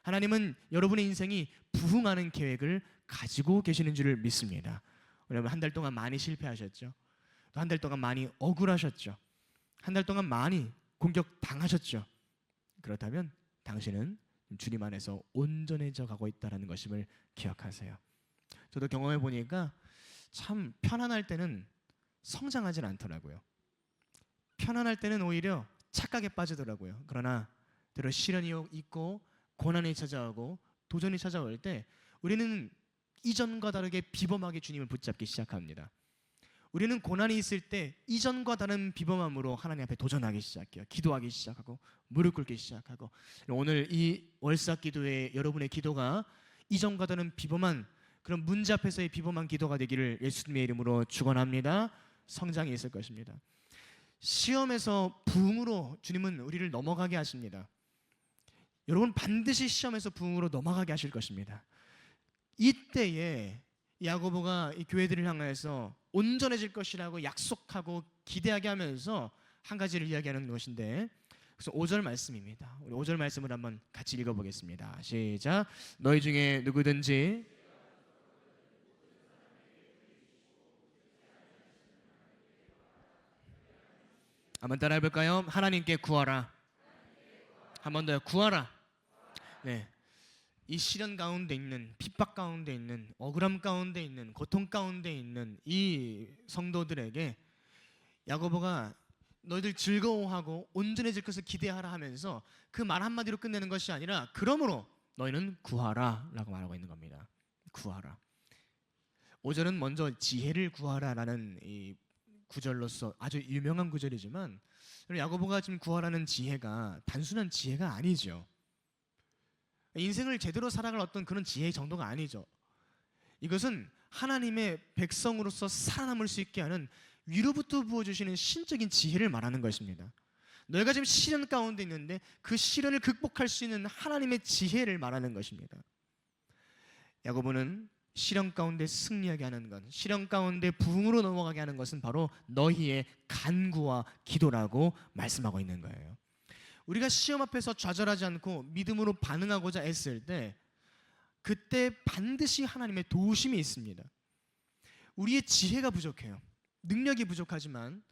하나님은 여러분의 인생이 부흥하는 계획을 가지고 계시는 줄을 믿습니다. 여러분 한 달 동안 많이 실패하셨죠? 또 한 달 동안 많이 억울하셨죠? 한 달 동안 많이 공격당하셨죠? 그렇다면 당신은 주님 안에서 온전해져 가고 있다는 것임을 기억하세요. 저도 경험해 보니까 참 편안할 때는 성장하진 않더라고요. 편안할 때는 오히려 착각에 빠지더라고요. 그러나 때로 시련이 있고 고난이 찾아오고 도전이 찾아올 때 우리는 이전과 다르게 비범하게 주님을 붙잡기 시작합니다. 우리는 고난이 있을 때 이전과 다른 비범함으로 하나님 앞에 도전하기 시작해요. 기도하기 시작하고 무릎 꿇기 시작하고 오늘 이 월삭 기도에 여러분의 기도가 이전과 다른 비범한 그런 문제 앞에서의 비범한 기도가 되기를 예수님의 이름으로 축원합니다. 성장이 있을 것입니다. 시험에서 부흥으로 주님은 우리를 넘어가게 하십니다. 여러분 반드시 시험에서 부흥으로 넘어가게 하실 것입니다. 이때에 야고보가 이 교회들을 향해서 온전해질 것이라고 약속하고 기대하게 하면서 한 가지를 이야기하는 것인데, 그래서 5절 말씀입니다. 우리 5절 말씀을 한번 같이 읽어보겠습니다. 시작. 너희 중에 누구든지 한번 따라해 볼까요? 하나님께 구하라. 한 번 더 구하라. 네. 이 시련 가운데 있는, 핍박 가운데 있는, 억울함 가운데 있는, 고통 가운데 있는 이 성도들에게 야고보가 너희들 즐거워하고 온전해질 것을 기대하라 하면서 그 말 한마디로 끝내는 것이 아니라, 그러므로 너희는 구하라 라고 말하고 있는 겁니다. 구하라. 5절은 먼저 지혜를 구하라라는 이 구절로서 아주 유명한 구절이지만, 야고보가 지금 구하라는 지혜가 단순한 지혜가 아니죠. 인생을 제대로 살아갈 어떤 그런 지혜의 정도가 아니죠. 이것은 하나님의 백성으로서 살아남을 수 있게 하는 위로부터 부어주시는 신적인 지혜를 말하는 것입니다. 너희가 지금 시련 가운데 있는데 그 시련을 극복할 수 있는 하나님의 지혜를 말하는 것입니다. 야고보는 시련 가운데 승리하게 하는 것, 시련 가운데 부흥으로 넘어가게 하는 것은 바로 너희의 간구와 기도라고 말씀하고 있는 거예요. 우리가 시험 앞에서 좌절하지 않고 믿음으로 반응하고자 했을 때, 그때 반드시 하나님의 도우심이 있습니다. 우리의 지혜가 부족해요. 능력이 부족하지만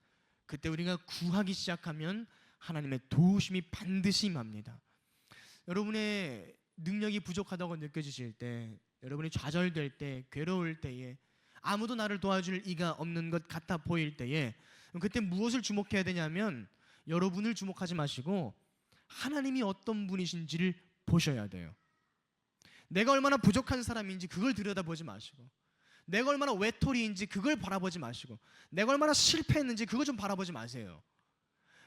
그때 우리가 구하기 시작하면 하나님의 도우심이 반드시 임합니다. 여러분의 능력이 부족하다고 느껴지실 때, 여러분이 좌절될 때, 괴로울 때에, 아무도 나를 도와줄 이가 없는 것 같아 보일 때에, 그때 무엇을 주목해야 되냐면, 여러분을 주목하지 마시고 하나님이 어떤 분이신지를 보셔야 돼요. 내가 얼마나 부족한 사람인지 그걸 들여다보지 마시고, 내가 얼마나 외톨이인지 그걸 바라보지 마시고, 내가 얼마나 실패했는지 그거 좀 바라보지 마세요.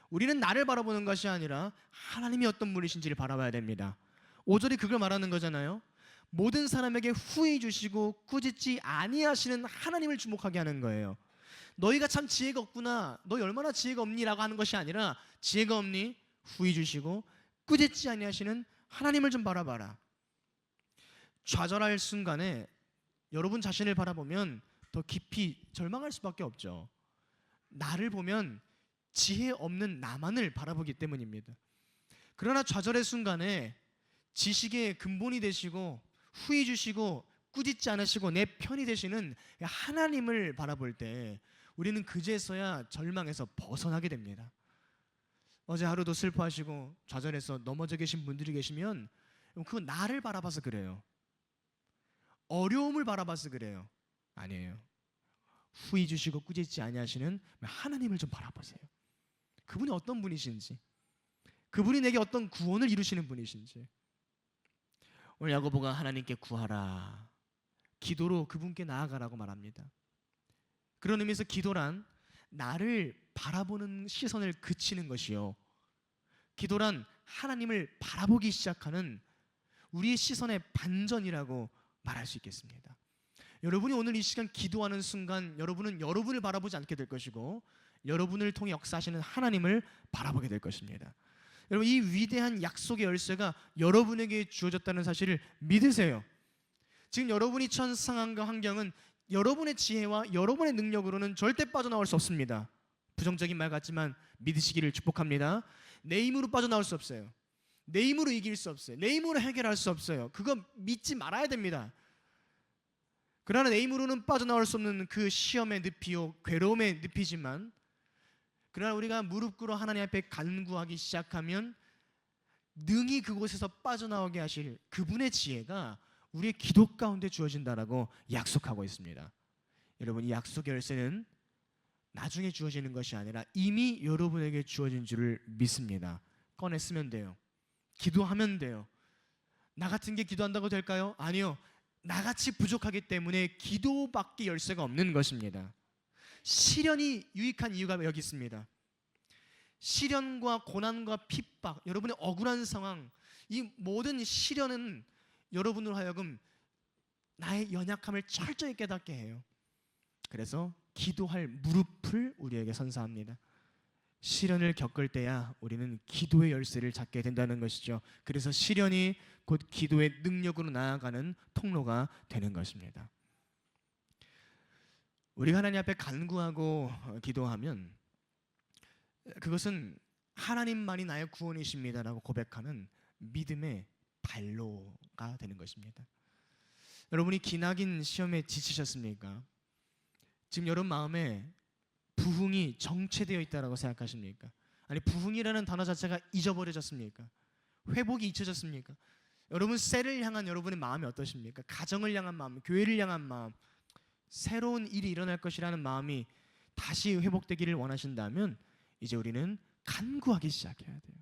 우리는 나를 바라보는 것이 아니라 하나님이 어떤 분이신지를 바라봐야 됩니다. 5절이 그걸 말하는 거잖아요. 모든 사람에게 후히 주시고 꾸짖지 아니하시는 하나님을 주목하게 하는 거예요. 너희가 참 지혜가 없구나, 너희 얼마나 지혜가 없니 라고 하는 것이 아니라, 지혜가 없니? 후히 주시고 꾸짖지 아니하시는 하나님을 좀 바라봐라. 좌절할 순간에 여러분 자신을 바라보면 더 깊이 절망할 수밖에 없죠. 나를 보면 지혜 없는 나만을 바라보기 때문입니다. 그러나 좌절의 순간에 지식의 근본이 되시고 후히 주시고 꾸짖지 않으시고 내 편이 되시는 하나님을 바라볼 때, 우리는 그제서야 절망에서 벗어나게 됩니다. 어제 하루도 슬퍼하시고 좌절해서 넘어져 계신 분들이 계시면, 그건 나를 바라봐서 그래요. 어려움을 바라봐서 그래요. 아니에요. 후히 주시고 꾸짖지 아니하시는 하나님을 좀 바라보세요. 그분이 어떤 분이신지, 그분이 내게 어떤 구원을 이루시는 분이신지. 오늘 야고보가 하나님께 구하라, 기도로 그분께 나아가라고 말합니다. 그런 의미에서 기도란 나를 바라보는 시선을 그치는 것이요, 기도란 하나님을 바라보기 시작하는 우리의 시선의 반전이라고 말할 수 있겠습니다. 여러분이 오늘 이 시간 기도하는 순간, 여러분은 여러분을 바라보지 않게 될 것이고, 여러분을 통해 역사하시는 하나님을 바라보게 될 것입니다. 여러분, 이 위대한 약속의 열쇠가 여러분에게 주어졌다는 사실을 믿으세요. 지금 여러분이 처한 상황과 환경은 여러분의 지혜와 여러분의 능력으로는 절대 빠져나올 수 없습니다. 부정적인 말 같지만 믿으시기를 축복합니다. 내 힘으로 빠져나올 수 없어요. 내 힘으로 이길 수 없어요. 내 힘으로 해결할 수 없어요. 그거 믿지 말아야 됩니다. 그러나 내 힘으로는 빠져나올 수 없는 그 시험의 늪이요, 괴로움의 늪이지만, 그러나 우리가 무릎 꿇어 하나님 앞에 간구하기 시작하면 능히 그곳에서 빠져나오게 하실 그분의 지혜가 우리의 기도 가운데 주어진다라고 약속하고 있습니다. 여러분, 이 약속의 열쇠는 나중에 주어지는 것이 아니라 이미 여러분에게 주어진 줄을 믿습니다. 꺼내 쓰면 돼요. 기도하면 돼요. 나 같은 게 기도한다고 될까요? 아니요. 나같이 부족하기 때문에 기도밖에 열쇠가 없는 것입니다. 시련이 유익한 이유가 여기 있습니다. 시련과 고난과 핍박, 여러분의 억울한 상황, 이 모든 시련은 여러분으로 하여금 나의 연약함을 철저히 깨닫게 해요. 그래서 기도할 무릎을 우리에게 선사합니다. 시련을 겪을 때야 우리는 기도의 열쇠를 잡게 된다는 것이죠. 그래서 시련이 곧 기도의 능력으로 나아가는 통로가 되는 것입니다. 우리가 하나님 앞에 간구하고 기도하면 그것은 하나님만이 나의 구원이십니다라고 고백하는 믿음의 발로가 되는 것입니다. 여러분이 기나긴 시험에 지치셨습니까? 지금 여러분 마음에 부흥이 정체되어 있다라고 생각하십니까? 아니, 부흥이라는 단어 자체가 잊어버려졌습니까? 회복이 잊혀졌습니까? 여러분 셀을 향한 여러분의 마음이 어떠십니까? 가정을 향한 마음, 교회를 향한 마음, 새로운 일이 일어날 것이라는 마음이 다시 회복되기를 원하신다면 이제 우리는 간구하기 시작해야 돼요.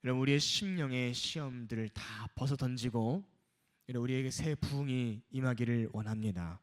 여러분, 우리의 심령의 시험들을 다 벗어던지고 우리에게 새 부흥이 임하기를 원합니다.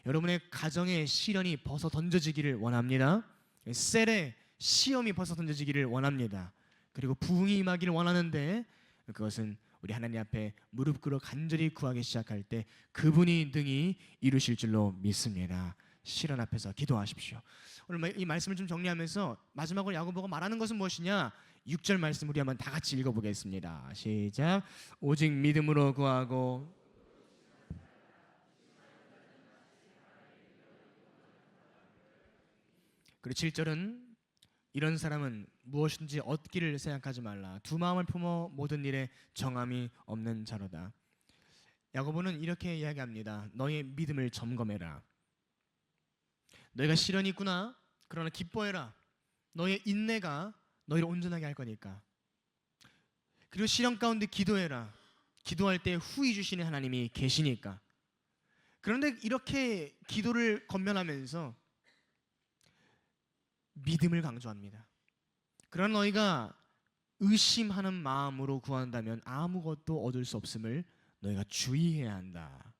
여러분의 가정의 시련이 벗어던져지기를 원합니다. 셀의 시험이 벗어던져지기를 원합니다. 그리고 부흥이 임하기를 원하는데 그것은 우리 하나님 앞에 무릎 꿇어 간절히 구하기 시작할 때 그분이 능히 이루실 줄로 믿습니다. 시련 앞에서 기도하십시오. 오늘 이 말씀을 좀 정리하면서 마지막으로 야고보가 말하는 것은 무엇이냐? 6절 말씀 우리 한번 다 같이 읽어보겠습니다. 시작. 오직 믿음으로 구하고 그리고 7절은 이런 사람은 무엇인지 얻기를 생각하지 말라. 두 마음을 품어 모든 일에 정함이 없는 자로다. 야고보는 이렇게 이야기합니다. 너의 믿음을 점검해라. 너희가 시련이 있구나. 그러나 기뻐해라. 너의 인내가 너희를 온전하게 할 거니까. 그리고 시련 가운데 기도해라. 기도할 때 후히 주시는 하나님이 계시니까. 그런데 이렇게 기도를 건면하면서 믿음을 강조합니다. 그러나 너희가 의심하는 마음으로 구한다면 아무것도 얻을 수 없음을 너희가 주의해야 한다.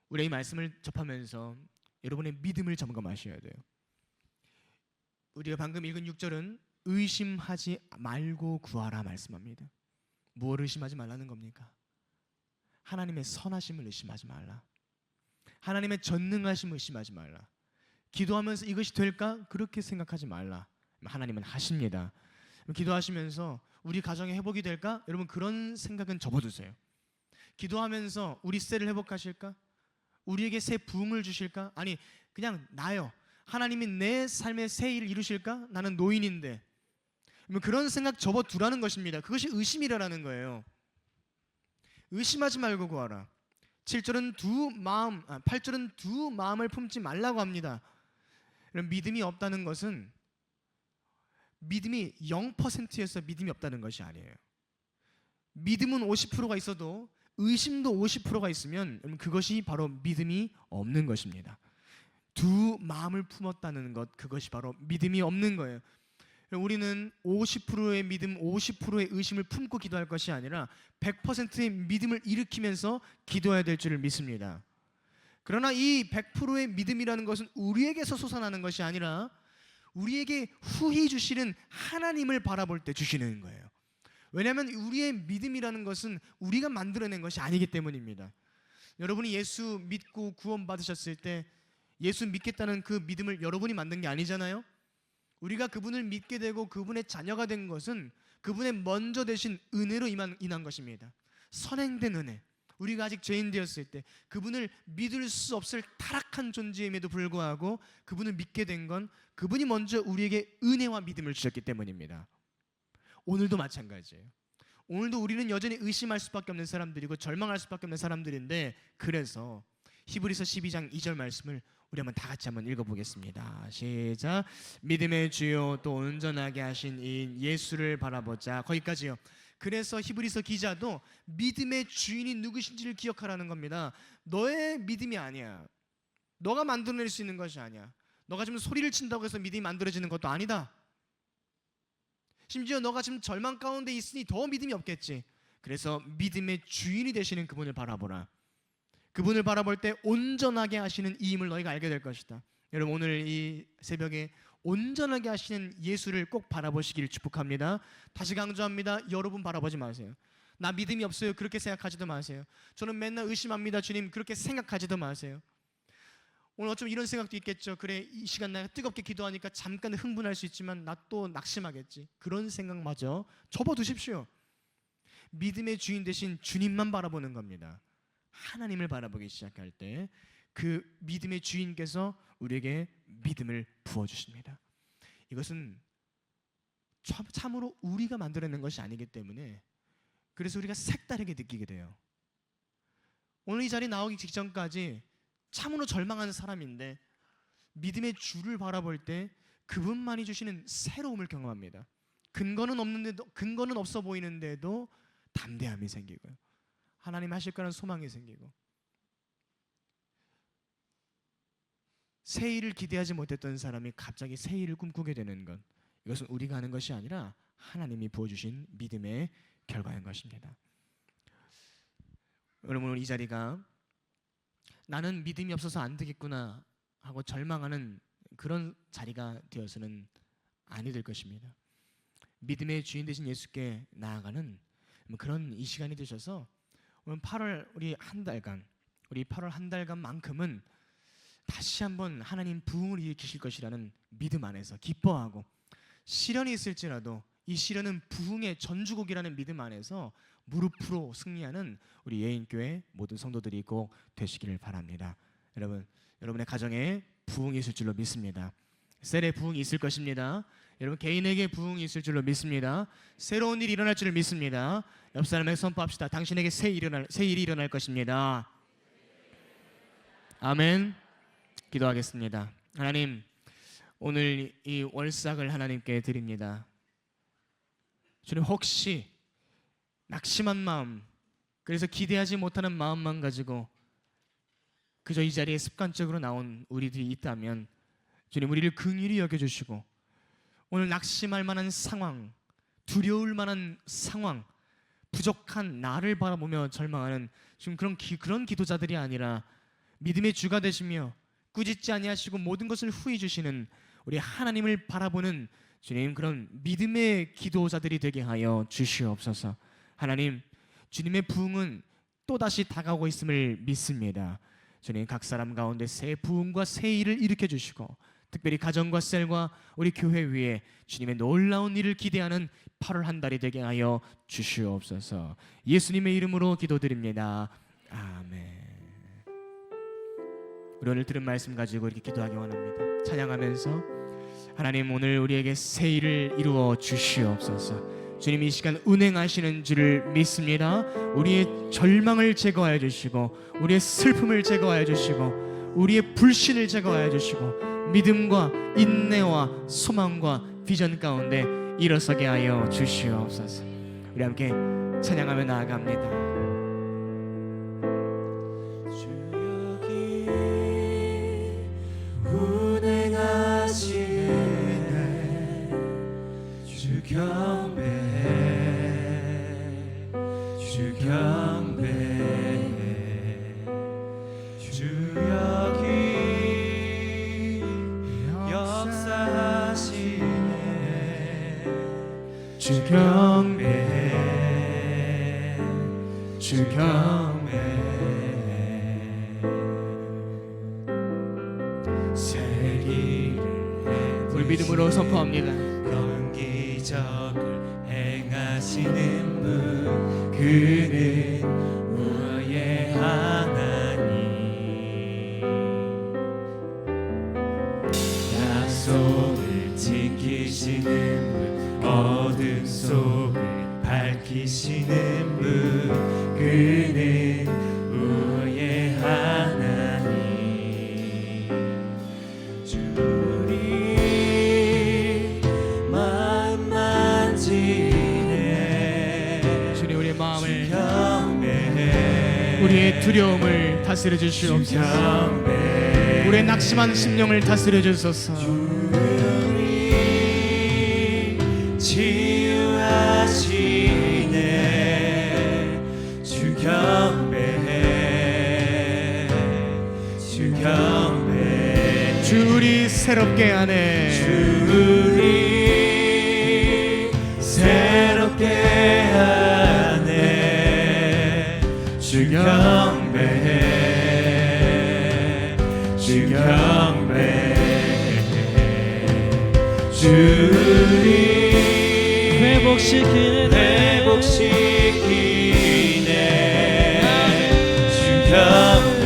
우리 이 말씀을 접하면서 여러분의 믿음을 점검하셔야 돼요. 우리가 방금 읽은 6절은 의심하지 말고 구하라 말씀합니다. 무엇을 의심하지 말라는 겁니까? 하나님의 선하심을 의심하지 말라. 하나님의 전능하심을 의심하지 말라. 기도하면서 이것이 될까? 그렇게 생각하지 말라. 하나님은 하십니다. 기도하시면서 우리 가정의 회복이 될까? 여러분 그런 생각은 접어두세요. 기도하면서 우리 셀을 회복하실까? 우리에게 새 부흥을 주실까? 아니 그냥 나요. 하나님이 내 삶의 새 일을 이루실까? 나는 노인인데. 그런 생각 접어두라는 것입니다. 그것이 의심이라는 거예요. 의심하지 말고 구하라. 7절은 8절은 두 마음을 품지 말라고 합니다. 믿음이 없다는 것은 믿음이 0%여서 믿음이 없다는 것이 아니에요. 믿음은 50%가 있어도 의심도 50%가 있으면 그것이 바로 믿음이 없는 것입니다. 두 마음을 품었다는 것, 그것이 바로 믿음이 없는 거예요. 우리는 50%의 믿음, 50%의 의심을 품고 기도할 것이 아니라 100%의 믿음을 일으키면서 기도해야 될 줄을 믿습니다. 그러나 이 100%의 믿음이라는 것은 우리에게서 솟아나는 것이 아니라 우리에게 후히 주시는 하나님을 바라볼 때 주시는 거예요. 왜냐하면 우리의 믿음이라는 것은 우리가 만들어낸 것이 아니기 때문입니다. 여러분이 예수 믿고 구원받으셨을 때 예수 믿겠다는 그 믿음을 여러분이 만든 게 아니잖아요. 우리가 그분을 믿게 되고 그분의 자녀가 된 것은 그분의 먼저 되신 은혜로 인한 것입니다. 선행된 은혜. 우리가 아직 죄인 되었을 때 그분을 믿을 수 없을 타락한 존재임에도 불구하고 그분을 믿게 된 건 그분이 먼저 우리에게 은혜와 믿음을 주셨기 때문입니다. 오늘도 마찬가지예요. 오늘도 우리는 여전히 의심할 수밖에 없는 사람들이고 절망할 수밖에 없는 사람들인데, 그래서 히브리서 12장 2절 말씀을 우리 한번 다 같이 한번 읽어보겠습니다. 시작. 믿음의 주요 또 온전하게 하신 이인 예수를 바라보자. 거기까지요. 그래서 히브리서 기자도 믿음의 주인이 누구신지를 기억하라는 겁니다. 너의 믿음이 아니야. 너가 만들어낼 수 있는 것이 아니야. 너가 지금 소리를 친다고 해서 믿음이 만들어지는 것도 아니다. 심지어 너가 지금 절망 가운데 있으니 더 믿음이 없겠지. 그래서 믿음의 주인이 되시는 그분을 바라보라. 그분을 바라볼 때 온전하게 하시는 이 힘을 너희가 알게 될 것이다. 여러분 오늘 이 새벽에 온전하게 하시는 예수를 꼭 바라보시기를 축복합니다. 다시 강조합니다. 여러분 바라보지 마세요. 나 믿음이 없어요. 그렇게 생각하지도 마세요. 저는 맨날 의심합니다. 주님, 그렇게 생각하지도 마세요. 오늘 어쩌면 이런 생각도 있겠죠. 그래, 이 시간 내가 뜨겁게 기도하니까 잠깐 흥분할 수 있지만 나 또 낙심하겠지. 그런 생각마저 접어두십시오. 믿음의 주인 되신 주님만 바라보는 겁니다. 하나님을 바라보기 시작할 때 그 믿음의 주인께서 우리에게 믿음을 부어주십니다. 이것은 참으로 우리가 만들어낸 것이 아니기 때문에 그래서 우리가 색다르게 느끼게 돼요. 오늘 이 자리에 나오기 직전까지 참으로 절망한 사람인데 믿음의 주를 바라볼 때 그분만이 주시는 새로움을 경험합니다. 근거는 없어 보이는데도 담대함이 생기고요. 하나님 하실 거라는 소망이 생기고, 새 일을 기대하지 못했던 사람이 갑자기 새 일을 꿈꾸게 되는 것, 이것은 우리가 하는 것이 아니라 하나님이 부어주신 믿음의 결과인 것입니다. 여러분, 이 자리가 나는 믿음이 없어서 안 되겠구나 하고 절망하는 그런 자리가 되어서는 아니 될 것입니다. 믿음의 주인 되신 예수께 나아가는 그런 이 시간이 되셔서 오늘 8월 우리 한 달간만큼은 다시 한번 하나님 부흥을 일으키실 것이라는 믿음 안에서 기뻐하고, 시련이 있을지라도 이 시련은 부흥의 전주곡이라는 믿음 안에서 무릎으로 승리하는 우리 예인교회 모든 성도들이 꼭 되시기를 바랍니다. 여러분의 가정에 부흥이 있을 줄로 믿습니다. 셀에 부흥이 있을 것입니다. 여러분 개인에게 부흥이 있을 줄로 믿습니다. 새로운 일이 일어날 줄을 믿습니다. 옆 사람에게 선포합시다. 당신에게 새 일이 일어날 것입니다. 아멘. 기도하겠습니다. 하나님, 오늘 이 월삭을 하나님께 드립니다. 주님, 혹시 낙심한 마음, 그래서 기대하지 못하는 마음만 가지고 그저 이 자리에 습관적으로 나온 우리들이 있다면 주님, 우리를 긍휼히 여겨주시고 오늘 낙심할 만한 상황, 두려울 만한 상황, 부족한 나를 바라보며 절망하는 지금 그런 기도자들이 아니라 믿음의 주가 되시며 꾸짖지 아니하시고 모든 것을 후히 주시는 우리 하나님을 바라보는 주님, 그런 믿음의 기도자들이 되게 하여 주시옵소서. 하나님, 주님의 부흥은 또다시 다가오고 있음을 믿습니다. 주님, 각 사람 가운데 새 부흥과 새 일을 일으켜 주시고 특별히 가정과 셀과 우리 교회 위에 주님의 놀라운 일을 기대하는 8월 한 달이 되게 하여 주시옵소서. 예수님의 이름으로 기도드립니다. 아멘. 우리 오늘 들은 말씀 가지고 이렇게 기도하기 원합니다. 찬양하면서 하나님, 오늘 우리에게 새 일을 이루어 주시옵소서. 주님, 이 시간 운행하시는 줄을 믿습니다. 우리의 절망을 제거하여 주시고 우리의 슬픔을 제거하여 주시고 우리의 불신을 제거하여 주시고 믿음과 인내와 소망과 비전 가운데 일어서게 하여 주시옵소서. 우리 함께 찬양하며 나아갑니다. 우리 믿음으로 선포합니다. 큰 기적을 행하시는 분, 그는 우리의 하나님. 약속을 지키시는 분, 어둠 속을 밝히시는 분, 그는 우리의 하나님. 주님 마음 만지네. 주님, 우리의 마음을, 우리의 두려움을 다스려 주시옵소서. 우리의 낙심한 심령을 다스려 주소서. 치유하시네. 주 경배해, 주 경배해. 주리 새롭게 하네. 주리 새롭게 하네. 주 경배해, 주 주 경배 주님 회복시키네 주 경배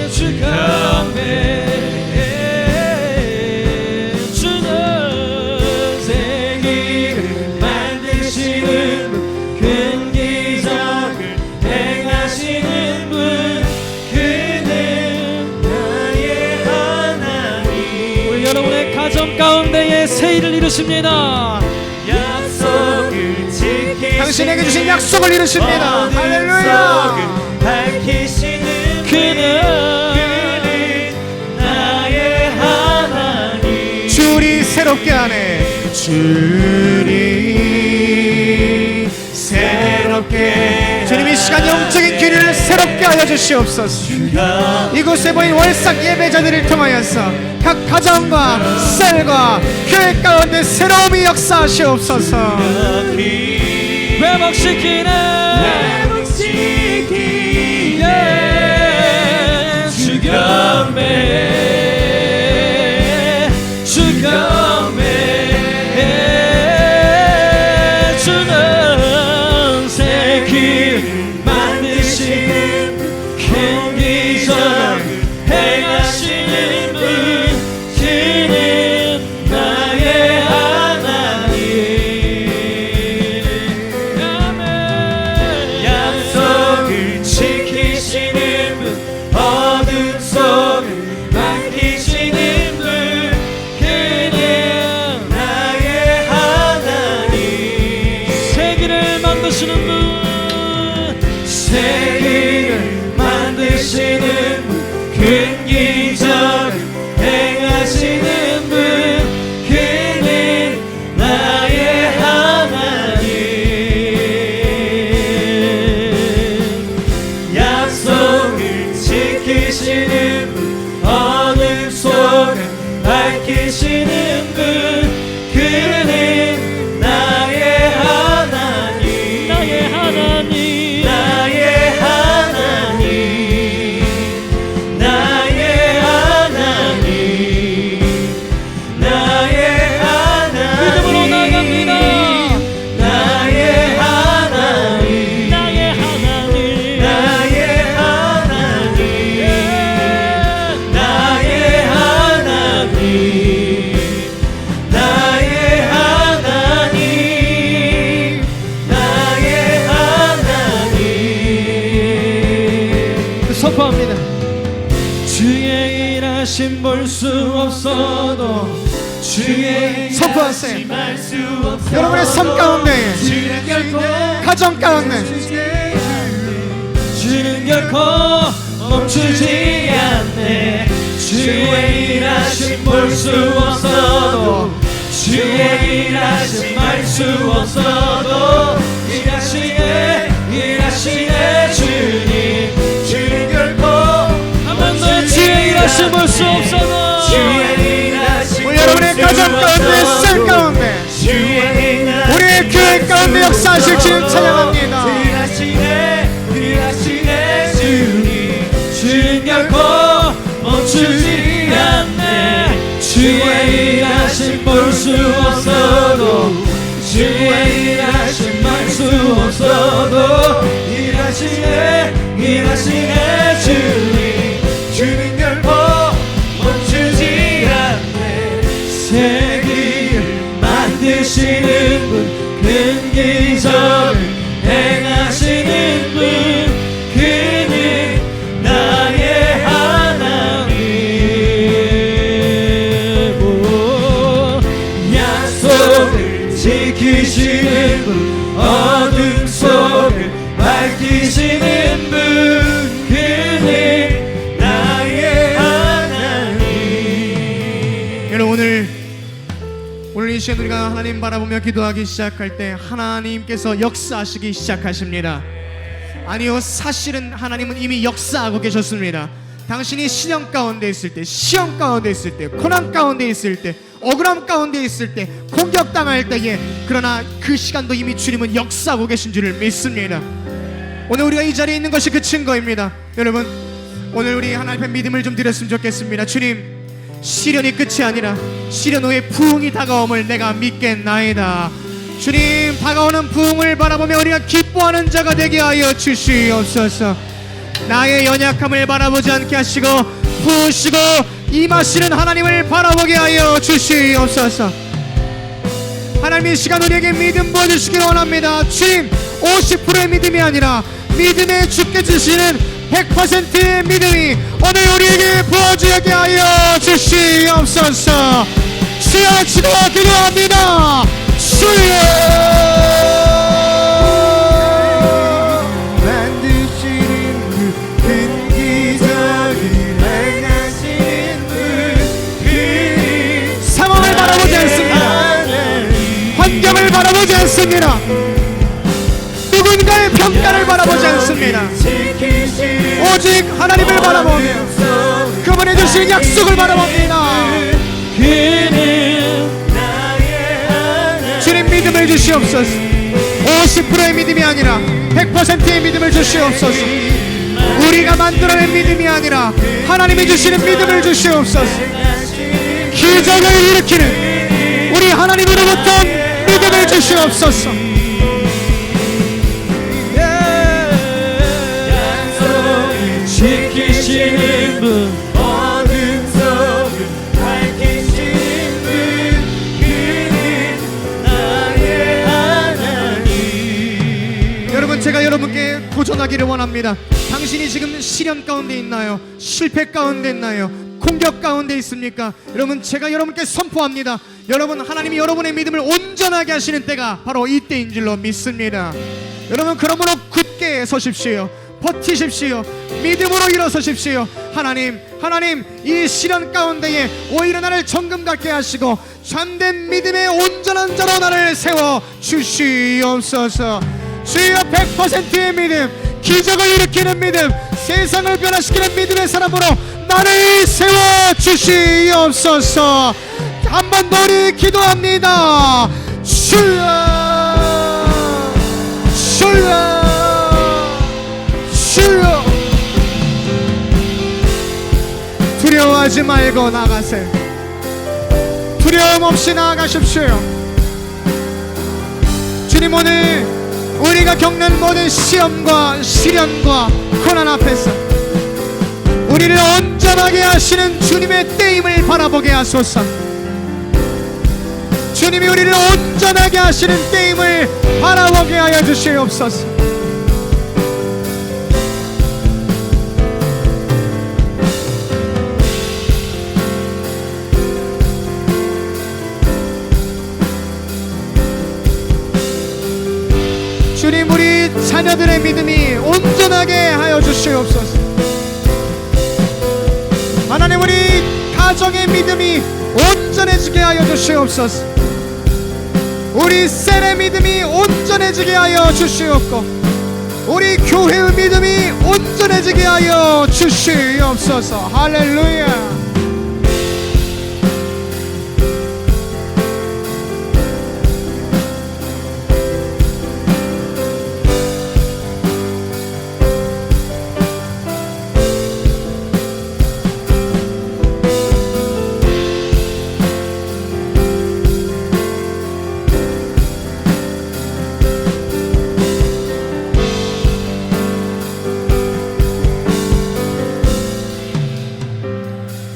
주 경배 주는 세기를 만드시는 큰 기적을 행하시는 분 그는 나의 하나님. 우리 여러분의 가정 가운데에 새일을 이루십니다. 약속을 지키시는 당신에게 주신 약속을 이루십니다. 할렐루야. 밝히시는 그는 나의 하나님. 주리 새롭게 하네. 주리 새롭게. 주님 이 시간 영적인 길을 새롭게 하여 주시옵소서. 이곳에 모인 월삭 예배자들을 통하여서 각 가정과 셀과 교회 가운데 새로움이 역사하시옵소서. 회복시키네 주 경배 주 경배 주는 새 길 만드시는 큰 기적을 행하시는 분 그는 나의 하나님. 약속을 지키시는 분 어둠 속을 밝히시는 분 그는 나의 하나님. 세기를 만드시는 분 세기를 만드시는 분 큰 기적을 행하시는 분 그는 나의 하나님. 약속을 지키시는 분 어둠 속을 밝히시는 분 그는 나의 하나님. 나의 하나님 나의 하나님 나의 하나님 나의 하나님. 믿음으로 나갑니다. 나의 하나님 나의 하나님 나의 하나님 나의 하나님 나의 하나님 나의 하나님. 선포합니다. 주의 일하심 볼 수 없어도 주의 선포하세요. 말수 없어도 여러분의 삶 가운데 주는 결코 가정 가운데 주는 결코 멈추지 않네. 주의 일하심 볼 수 없어도 주의 일하심 알 수 없어도 일하시네 주님. 주는 결코 한 번 더 주의 일하심 볼 수 없어도 주의 일하심 우리 여러분의 가정 가운데 셀 가운데 우리의 교회 가운데 역사하실 주님 찬양합니다. 일하시네 주님. 주는 결코 멈추지 않네. 주의 일하심 볼 수 없어도 주의 일하심 알 수 없어도 일하시네 주님. 주는 결코 멈추지 않네. 세기를 만드시는 분 큰 기적을 행하시는 분 그는 나의 하나님. 약속을 지키시는 분 어둠 속을 밝히시는 분 그는 나의 하나님. 여러분 오늘 이 시간 우리가 하나님 바라보며 기도하기 시작할 때 하나님께서 역사하시기 시작하십니다. 아니요, 사실은 하나님은 이미 역사하고 계셨습니다. 당신이 신형 가운데 있을 때, 시험 가운데 있을 때, 고난 가운데 있을 때, 억울함 가운데 있을 때, 공격당할 때에, 그러나 그 시간도 이미 주님은 역사하고 계신 줄을 믿습니다. 오늘 우리가 이 자리에 있는 것이 그 증거입니다. 여러분, 오늘 우리 하나님 앞에 믿음을 좀 드렸으면 좋겠습니다. 주님, 시련이 끝이 아니라 시련 후에 부흥이 다가옴을 내가 믿겠나이다. 주님, 다가오는 부흥을 바라보며 우리가 기뻐하는 자가 되게 하여 주시옵소서. 나의 연약함을 바라보지 않게 하시고 부으시고 임하시는 하나님을 바라보게 하여 주시옵소서. 하나님, 이 시간 우리에게 믿음 부어주시길 원합니다. 주님, 50%의 믿음이 아니라 믿음에 죽게 주시는 100%의 믿음이 오늘 우리에게 부어지게 하여 주시옵소서. 주여, 주여 기도합니다. 주여, 만드시는 큰 기적을 행하시는 그 상황을 바라보지 않습니다. 환경을 바라보지 않습니다. 누군가의 평가를 바라보지 않습니다. 오직 하나님을 바라보며 그분이 주신 약속을 바라봅니다. 주님, 믿음을 주시옵소서. 50%의 믿음이 아니라 100%의 믿음을 주시옵소서. 우리가 만들어낸 믿음이 아니라 하나님이 주시는 믿음을 주시옵소서. 기적을 일으키는 우리 하나님으로부터 믿음을 주시옵소서. 지키시는 분, 어둠 속을 밝히시는 분, 그는 나의 하나님. 여러분, 제가 여러분께 도전하기를 원합니다. 당신이 지금 시련 가운데 있나요? 실패 가운데 있나요? 공격 가운데 있습니까? 여러분, 제가 여러분께 선포합니다. 여러분, 하나님이 여러분의 믿음을 온전하게 하시는 때가 바로 이때인 줄로 믿습니다. 여러분, 그러므로 굳게 서십시오. 버티십시오. 믿음으로 일어서십시오. 하나님, 이 시련 가운데에 오히려 나를 정금 같게 하시고 참된 믿음의 온전한 자로 나를 세워 주시옵소서. 주여, 100%의 믿음, 기적을 일으키는 믿음, 세상을 변화시키는 믿음의 사람으로 나를 세워 주시옵소서. 한 번 더 우리 기도합니다. 주여, 주여, 주여. 두려워하지 말고 나가세요. 두려움 없이 나아가십시오. 주님, 오늘 우리가 겪는 모든 시험과 시련과 고난 앞에서 우리를 온전하게 하시는 주님의 때임을 바라보게 하소서. 주님이 우리를 온전하게 하시는 때임을 바라보게 하여 주시옵소서. 주님, 우리 자녀들의 믿음이 온전하게 하여 주시옵소서. 하나님, 우리 가정의 믿음이 온전해지게 하여 주시옵소서. 우리 셀의 믿음이 온전해지게 하여 주시옵고 우리 교회의 믿음이 온전해지게 하여 주시옵소서. 할렐루야.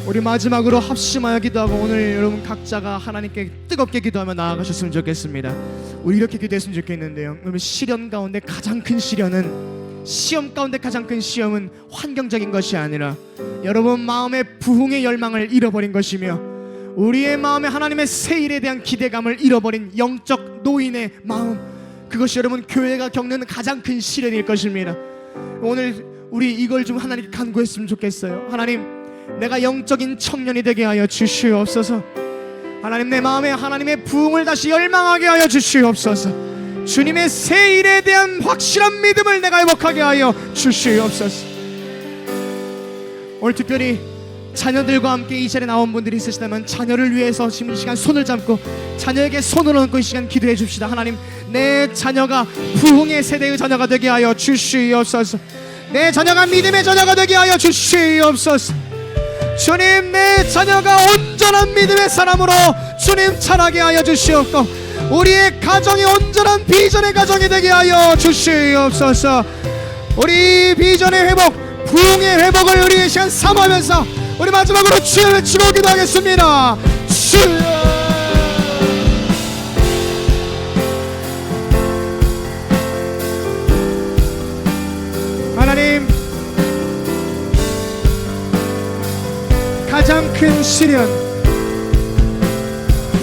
우리 마지막으로 합심하여 기도하고 오늘 여러분 각자가 하나님께 뜨겁게 기도하며 나아가셨으면 좋겠습니다. 우리 이렇게 기도했으면 좋겠는데요. 여러분, 시련 가운데 가장 큰 시련은, 시험 가운데 가장 큰 시험은 환경적인 것이 아니라 여러분 마음의 부흥의 열망을 잃어버린 것이며 우리의 마음에 하나님의 새 일에 대한 기대감을 잃어버린 영적 노인의 마음, 그것이 여러분 교회가 겪는 가장 큰 시련일 것입니다. 오늘 우리 이걸 좀 하나님께 간구했으면 좋겠어요. 하나님, 내가 영적인 청년이 되게 하여 주시옵소서. 하나님, 내 마음에 하나님의 부흥을 다시 열망하게 하여 주시옵소서. 주님의 새 일에 대한 확실한 믿음을 내가 회복하게 하여 주시옵소서. 오늘 특별히 자녀들과 함께 이 자리에 나온 분들이 있으시다면 자녀를 위해서 지금 이 시간 손을 잡고 자녀에게 손을 얹고 이 시간 기도해 줍시다. 하나님, 내 자녀가 부흥의 세대의 자녀가 되게 하여 주시옵소서. 내 자녀가 믿음의 자녀가 되게 하여 주시옵소서. 주님, 내 자녀가 온전한 믿음의 사람으로 주님 자라게 하여 주시옵고, 우리의 가정이 온전한 비전의 가정이 되게 하여 주시옵소서. 우리 비전의 회복, 부흥의 회복을 우리 시간 삼하면서 우리 마지막으로 주여 외치고 기도하겠습니다. 주여. 하나님, 가장 큰 시련,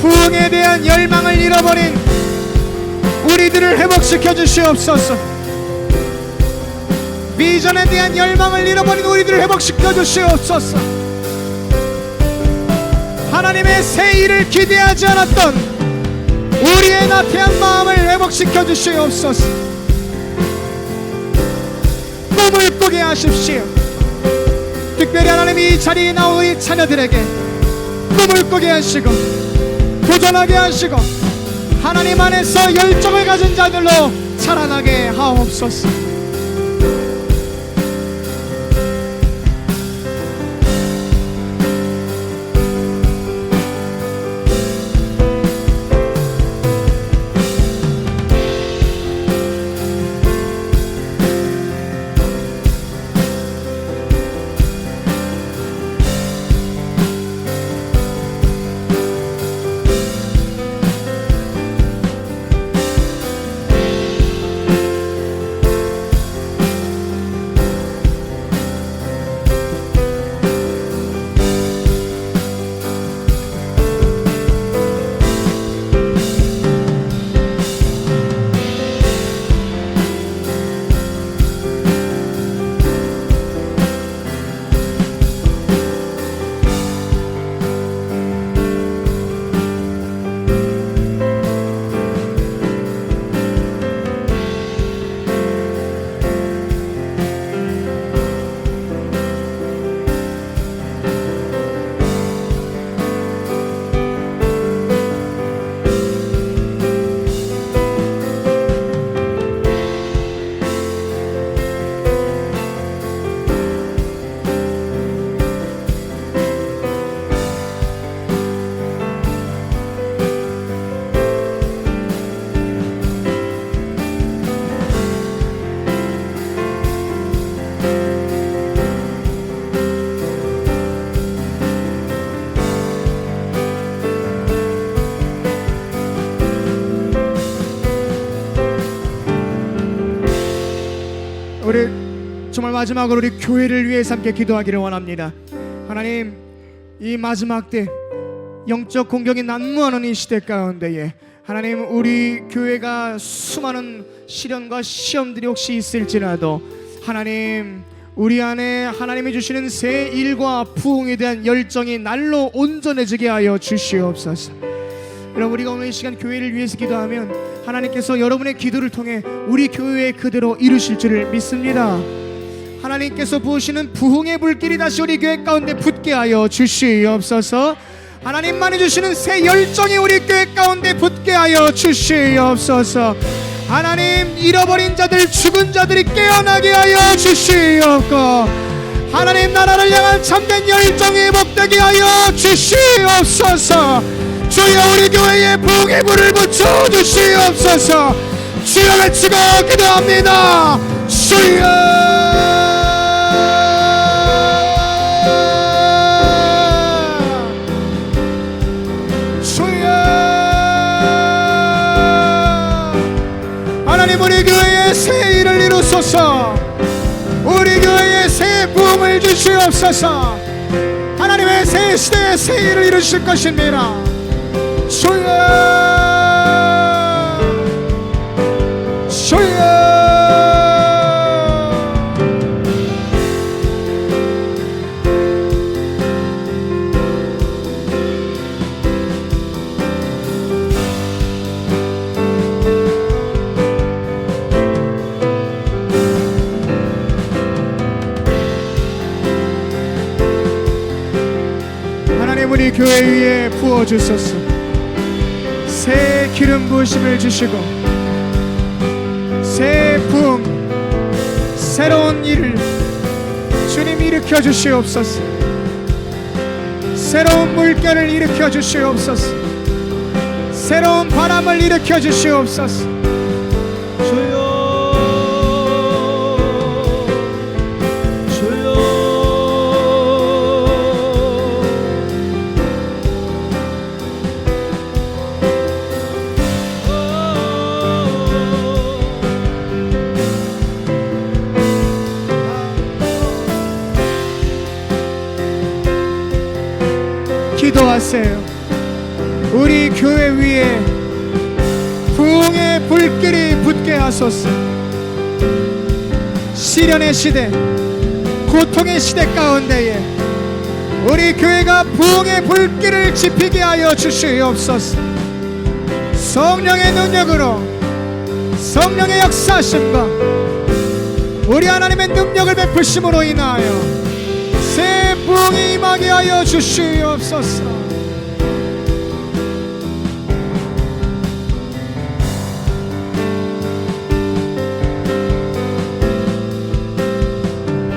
부흥에 대한 열망을 잃어버린 우리들을 회복시켜 주시옵소서. 비전에 대한 열망을 잃어버린 우리들을 회복시켜 주시옵소서. 하나님의 새 일을 기대하지 않았던 우리의 나태한 마음을 회복시켜 주시옵소서. 꿈을 꾸게 하십시오. 특별히 하나님, 이 자리에 나온 우리 자녀들에게 꿈을 꾸게 하시고 도전하게 하시고 하나님 안에서 열정을 가진 자들로 자라나게 하옵소서. 우리 정말 마지막으로 우리 교회를 위해서 함께 기도하기를 원합니다. 하나님, 이 마지막 때 영적 공격이 난무하는 이 시대 가운데에 하나님, 우리 교회가 수많은 시련과 시험들이 혹시 있을지라도 하나님, 우리 안에 하나님이 주시는 새 일과 부흥에 대한 열정이 날로 온전해지게 하여 주시옵소서. 여러분, 우리가 오늘 이 시간 교회를 위해서 기도하면 하나님께서 여러분의 기도를 통해 우리 교회에 그대로 이루실 줄을 믿습니다. 하나님께서 부으시는 부흥의 불길이 다시 우리 교회 가운데 붙게 하여 주시옵소서. 하나님만이 주시는 새 열정이 우리 교회 가운데 붙게 하여 주시옵소서. 하나님, 잃어버린 자들, 죽은 자들이 깨어나게 하여 주시옵고, 하나님 나라를 향한 참된 열정이 회복되게 하여 주시옵소서. 주여, 우리 교회에 부흥의 불을 붙여 주시옵소서. 주여 외치고 기도합니다. 주여. 하나님, 우리 교회에 새 일을 이루소서. 우리 교회에 새 부흥을 주시옵소서. 하나님의 새 시대에 새 일을 이루실 것입니다. 주여, 주여. 하나님, 우리 교회 위에 부어주소서. 새 기름 부으심을 주시고 새 부흥, 새로운 일을 주님 일으켜 주시옵소서. 새로운 물결을 일으켜 주시옵소서. 새로운 바람을 일으켜 주시옵소서. 주여 주여 기도하세요. 우리 교회 위에 부흥의 불길이 붙게 하소서. 시련의 시대, 고통의 시대 가운데에 우리 교회가 부흥의 불길을 지피게 하여 주시옵소서. 성령의 능력으로, 성령의 역사하심과 우리 하나님의 능력을 베푸심으로 인하여 새 부흥이 임하게 하여 주시옵소서.